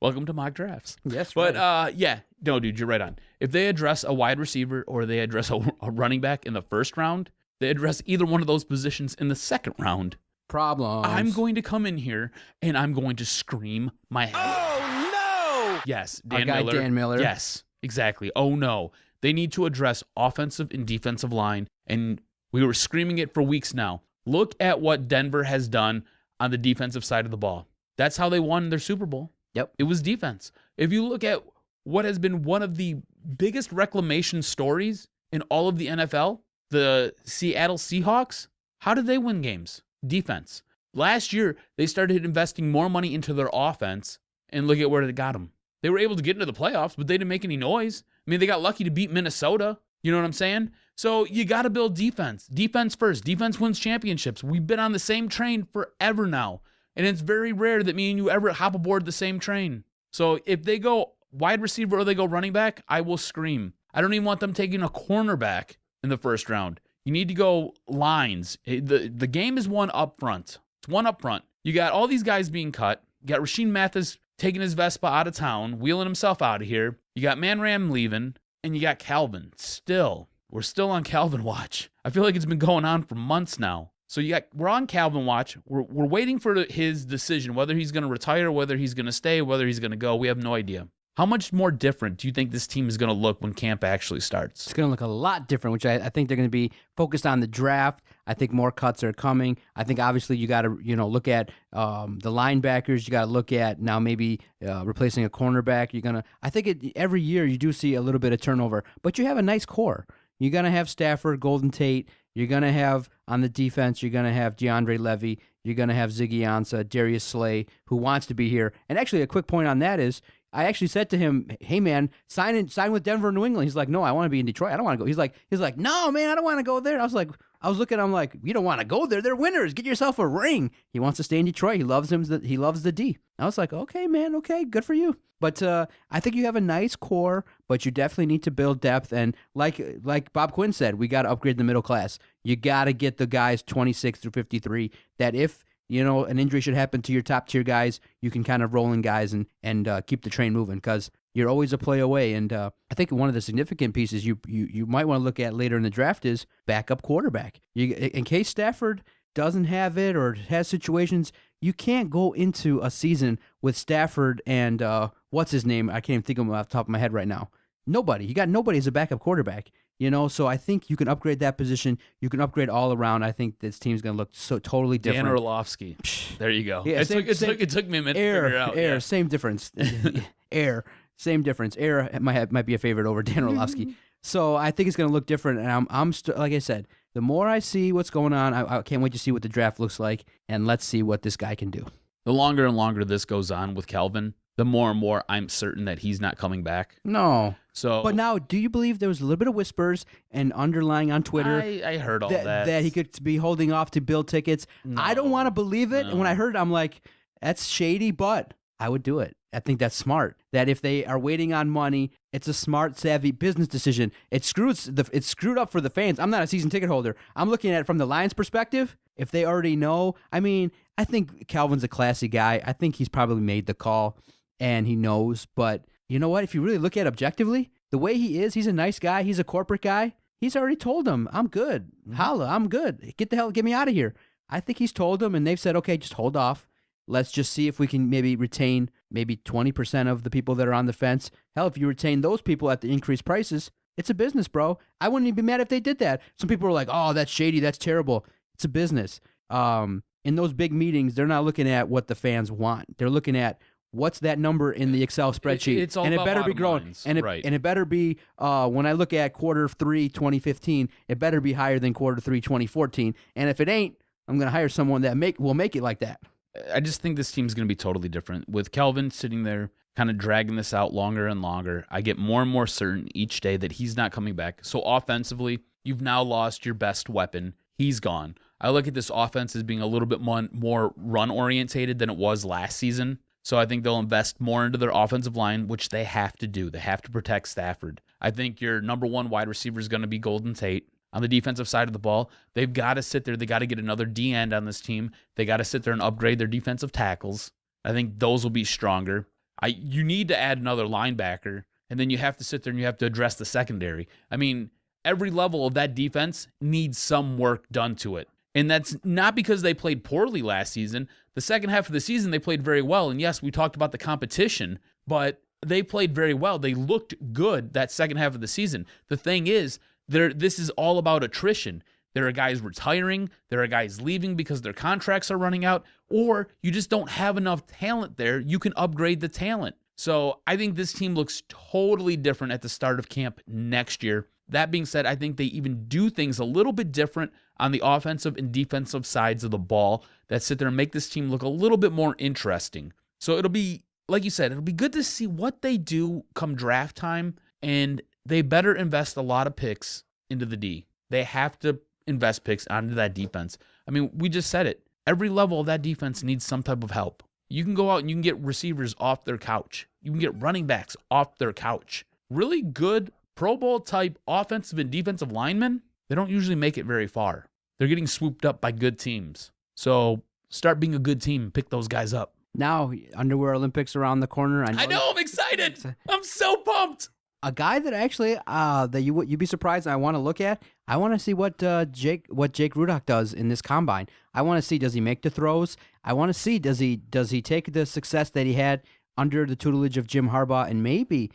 Welcome to mock drafts. Yes, but right. No, dude, you're right on. If they address a wide receiver or they address a running back in the first round, they address either one of those positions in the second round. Problems. I'm going to come in here and I'm going to scream my head. Oh no! Yes, Dan Miller. Yes, exactly. Oh no. They need to address offensive and defensive line, and we were screaming it for weeks now. Look at what Denver has done on the defensive side of the ball. That's how they won their Super Bowl. Yep. It was defense. If you look at what has been one of the biggest reclamation stories in all of the NFL, the Seattle Seahawks, how did they win games? Defense. Last year, they started investing more money into their offense, and look at where it got them. They were able to get into the playoffs, but they didn't make any noise. I mean, they got lucky to beat Minnesota. You know what I'm saying? So you got to build defense. Defense first. Defense wins championships. We've been on the same train forever now, and it's very rare that me and you ever hop aboard the same train. So if they go wide receiver or they go running back, I will scream. I don't even want them taking a cornerback in the first round. You need to go lines. The game is one up front. It's one up front. You got all these guys being cut. You got Rasheed Mathis taking his Vespa out of town, wheeling himself out of here. You got Manram leaving, and you got Calvin. We're still on Calvin watch. I feel like it's been going on for months now. So we're on Calvin watch. We're waiting for his decision, whether he's going to retire, whether he's going to stay, whether he's going to go. We have no idea. How much more different do you think this team is going to look when camp actually starts? It's going to look a lot different, which I think they're going to be focused on the draft. I think more cuts are coming. I think obviously you got to look at the linebackers. You got to look at now maybe replacing a cornerback. I think every year you do see a little bit of turnover, but you have a nice core. You're going to have Stafford, Golden Tate. You're going to have on the defense. You're going to have DeAndre Levy. You're going to have Ziggy Ansah, Darius Slay, who wants to be here. And actually, a quick point on that is, I actually said to him, "Hey man, sign with Denver or New England." He's like, "No, I want to be in Detroit. I don't want to go." He's like, "No, man, I don't want to go there." I was looking at him like, "You don't want to go there? They're winners. Get yourself a ring." He wants to stay in Detroit. He loves him. He loves the D. I was like, "Okay, man. Okay, good for you." But I think you have a nice core, but you definitely need to build depth. And like Bob Quinn said, we got to upgrade the middle class. You got to get the guys 26 through 53 that if an injury should happen to your top tier guys, you can kind of roll in guys and keep the train moving, because you're always a play away. And I think one of the significant pieces you might want to look at later in the draft is backup quarterback. In case Stafford doesn't have it or has situations, you can't go into a season with Stafford and what's his name? I can't even think of him off the top of my head right now. Nobody. You got nobody as a backup quarterback. So I think you can upgrade that position. You can upgrade all around. I think this team's going to look so totally different. Dan Orlovsky. There you go. Yeah, it took me a minute to figure it out. Yeah. Same difference. Same difference. Might be a favorite over Dan Orlovsky. So I think it's going to look different. And I'm like I said, the more I see what's going on, I can't wait to see what the draft looks like. And let's see what this guy can do. The longer and longer this goes on with Calvin, the more and more I'm certain that he's not coming back. No. So, But now, do you believe there was a little bit of whispers and underlying on Twitter I heard all that. that he could be holding off to build tickets? I don't want to believe it. And when I heard it, I'm like, that's shady, but I would do it. I think that's smart. That if they are waiting on money, it's a smart, savvy business decision. It's screwed up for the fans. I'm not a season ticket holder. I'm looking at it from the Lions' perspective. If they already know, I mean, I think Calvin's a classy guy. I think he's probably made the call and he knows. But you know what? If you really look at it objectively, the way he is, he's a nice guy. He's a corporate guy. He's already told them, I'm good. Holla, I'm good. Get me out of here. I think he's told them, and they've said, okay, just hold off. Let's just see if we can maybe retain maybe 20% of the people that are on the fence. Hell, if you retain those people at the increased prices, it's a business, bro. I wouldn't even be mad if they did that. Some people are like, oh, that's shady. That's terrible. It's a business. In those big meetings, they're not looking at what the fans want. They're looking at what's that number in the Excel spreadsheet. It's all and about it better be bottom growing. lines. And it better be, when I look at Q3 2015, it better be higher than Q3 2014. And if it ain't, I'm going to hire someone that will make it like that. I just think this team's going to be totally different. With Calvin sitting there kind of dragging this out longer and longer, I get more and more certain each day that he's not coming back. So offensively, you've now lost your best weapon. He's gone. I look at this offense as being a little bit more run-orientated than it was last season. So I think they'll invest more into their offensive line, which they have to do. They have to protect Stafford. I think your number one wide receiver is going to be Golden Tate. On the defensive side of the ball, they've got to sit there. They got to get another D-end on this team. They got to sit there and upgrade their defensive tackles. I think those will be stronger. You need to add another linebacker, and then you have to sit there and you have to address the secondary. I mean, every level of that defense needs some work done to it. And that's not because they played poorly last season. The second half of the season, they played very well. And yes, we talked about the competition, but they played very well. They looked good that second half of the season. The thing is, this is all about attrition. There are guys retiring. There are guys leaving because their contracts are running out, or you just don't have enough talent there. You can upgrade the talent. So I think this team looks totally different at the start of camp next year. That being said, I think they even do things a little bit different on the offensive and defensive sides of the ball that sit there and make this team look a little bit more interesting. So it'll be, like you said, it'll be good to see what they do come draft time, and they better invest a lot of picks into the D. They have to invest picks onto that defense. I mean, we just said it. Every level of that defense needs some type of help. You can go out and you can get receivers off their couch. You can get running backs off their couch. Really good Pro Bowl type offensive and defensive linemen, they don't usually make it very far. They're getting swooped up by good teams. So start being a good team and pick those guys up. Now, Underwear Olympics around the corner. I know, I'm excited. I'm so pumped. A guy that actually that you'd be surprised I want to look at. I want to see what Jake Rudock does in this combine. I want to see, does he make the throws? I want to see, does he take the success that he had under the tutelage of Jim Harbaugh and maybe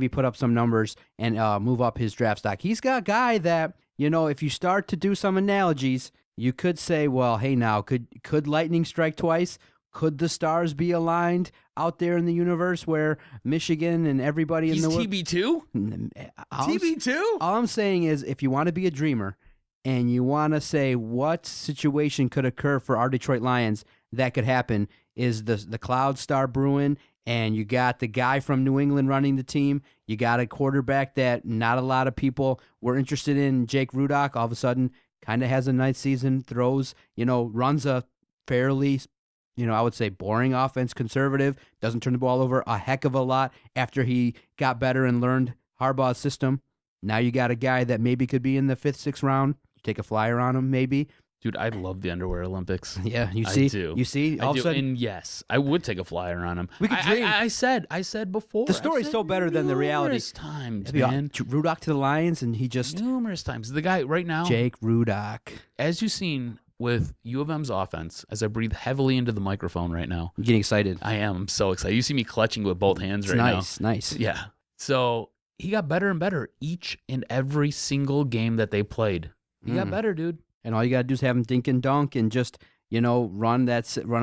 put up some numbers and move up his draft stock. He's got a guy that, if you start to do some analogies, you could say, well, hey, now could lightning strike twice? Could the stars be aligned out there in the universe where Michigan and everybody in the world? He's TB2? TB2? All I'm saying is, if you want to be a dreamer and you want to say what situation could occur for our Detroit Lions that could happen, is the clouds start brewing, and you got the guy from New England running the team. You got a quarterback that not a lot of people were interested in, Jake Rudock. All of a sudden, kind of has a nice season, throws, runs a fairly, I would say boring offense, conservative, doesn't turn the ball over a heck of a lot after he got better and learned Harbaugh's system. Now you got a guy that maybe could be in the 5th, 6th round. You take a flyer on him, maybe. Dude, I love the Underwear Olympics. Yeah, you see, I do. You see, all of a sudden, and yes, I would take a flyer on him. We could dream. I said before. The story's so better than the reality. Numerous times, Maybe man. Rudock to the Lions, and he just Numerous times. The guy right now, Jake Rudock. as you've seen with U of M's offense, as I breathe heavily into the microphone right now, I'm getting excited. I am. I'm so excited. You see me clutching with both hands It's right now. nice. Yeah. So he got better and better each and every single game that they played. He got better, dude. And all you got to do is have him dink and dunk and just, run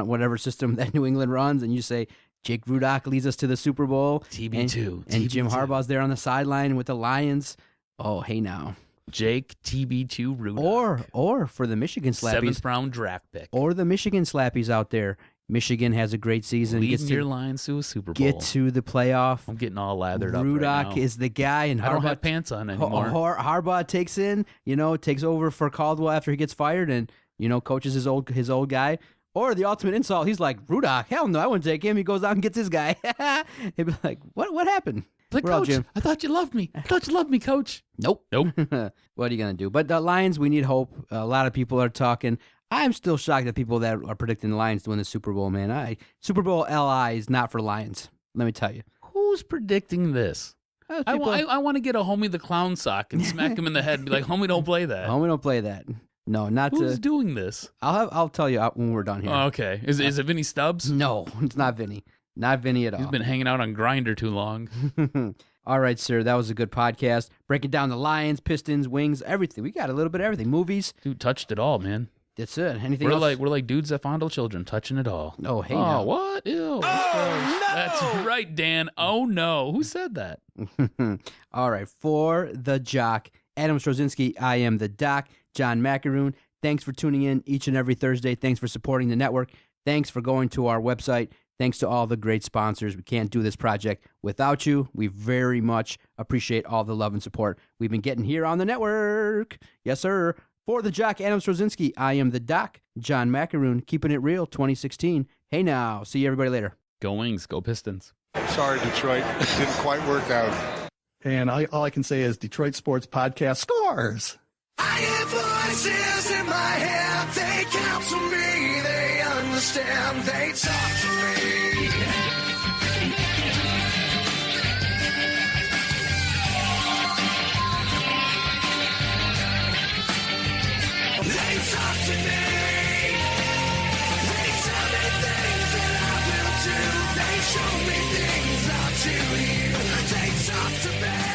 whatever system that New England runs. And you say, Jake Rudock leads us to the Super Bowl. TB2. And Jim Harbaugh's there on the sideline with the Lions. Oh, hey now. Jake TB2 Rudock. Or for the Michigan slappies. 7th round draft pick. Or the Michigan slappies out there. Michigan has a great season. Leading your Lions to a Super Bowl. Get to the playoff. I'm getting all lathered up Rudock right now. is the guy, and I don't Harbaugh have pants on anymore. Harbaugh takes over for Caldwell after he gets fired, and coaches his old guy. Or the ultimate insult, he's like, Rudock, hell no, I wouldn't take him. He goes out and gets his guy. He'd be like, what happened? Like, Coach, I thought you loved me. I thought you loved me, Coach. Nope. What are you going to do? But the Lions, we need hope. A lot of people are talking. I'm still shocked at people that are predicting the Lions to win the Super Bowl, man. Super Bowl LI is not for Lions. Let me tell you. Who's predicting this? I want to get a Homie the Clown sock and smack him in the head and be like, Homie, don't play that. Homie, don't play that. No, not Who's doing this? I'll tell you when we're done here. Oh, okay. Is it Vinny Stubbs? No, it's not Vinny. Not Vinny at all. He's been hanging out on Grindr too long. All right, sir. That was a good podcast. Breaking down the Lions, Pistons, Wings, everything. We got a little bit of everything. Movies. Dude, touched it all, man. That's it. Anything else? We're like dudes that fondle children, touching it all. Oh, hey, oh, now. What? Ew. No! That's right, Dan. Oh, no. Who said that? All right. For the Jock, Adam Strozinski, I am the Doc, John Macaroon. Thanks for tuning in each and every Thursday. Thanks for supporting the network. Thanks for going to our website. Thanks to all the great sponsors. We can't do this project without you. We very much appreciate all the love and support we've been getting here on the network. Yes, sir. For the Jock, Adam Strozinski, I am the Doc, John Macaroon, keeping it real, 2016. Hey now. See you everybody later. Go Wings. Go Pistons. Sorry, Detroit. Didn't quite work out. And all I can say is Detroit Sports Podcast scores. I hear voices in my head, they counsel me, they understand, they talk to me. They talk to me, they tell me things that I will do, they show me things not to you, they talk to me.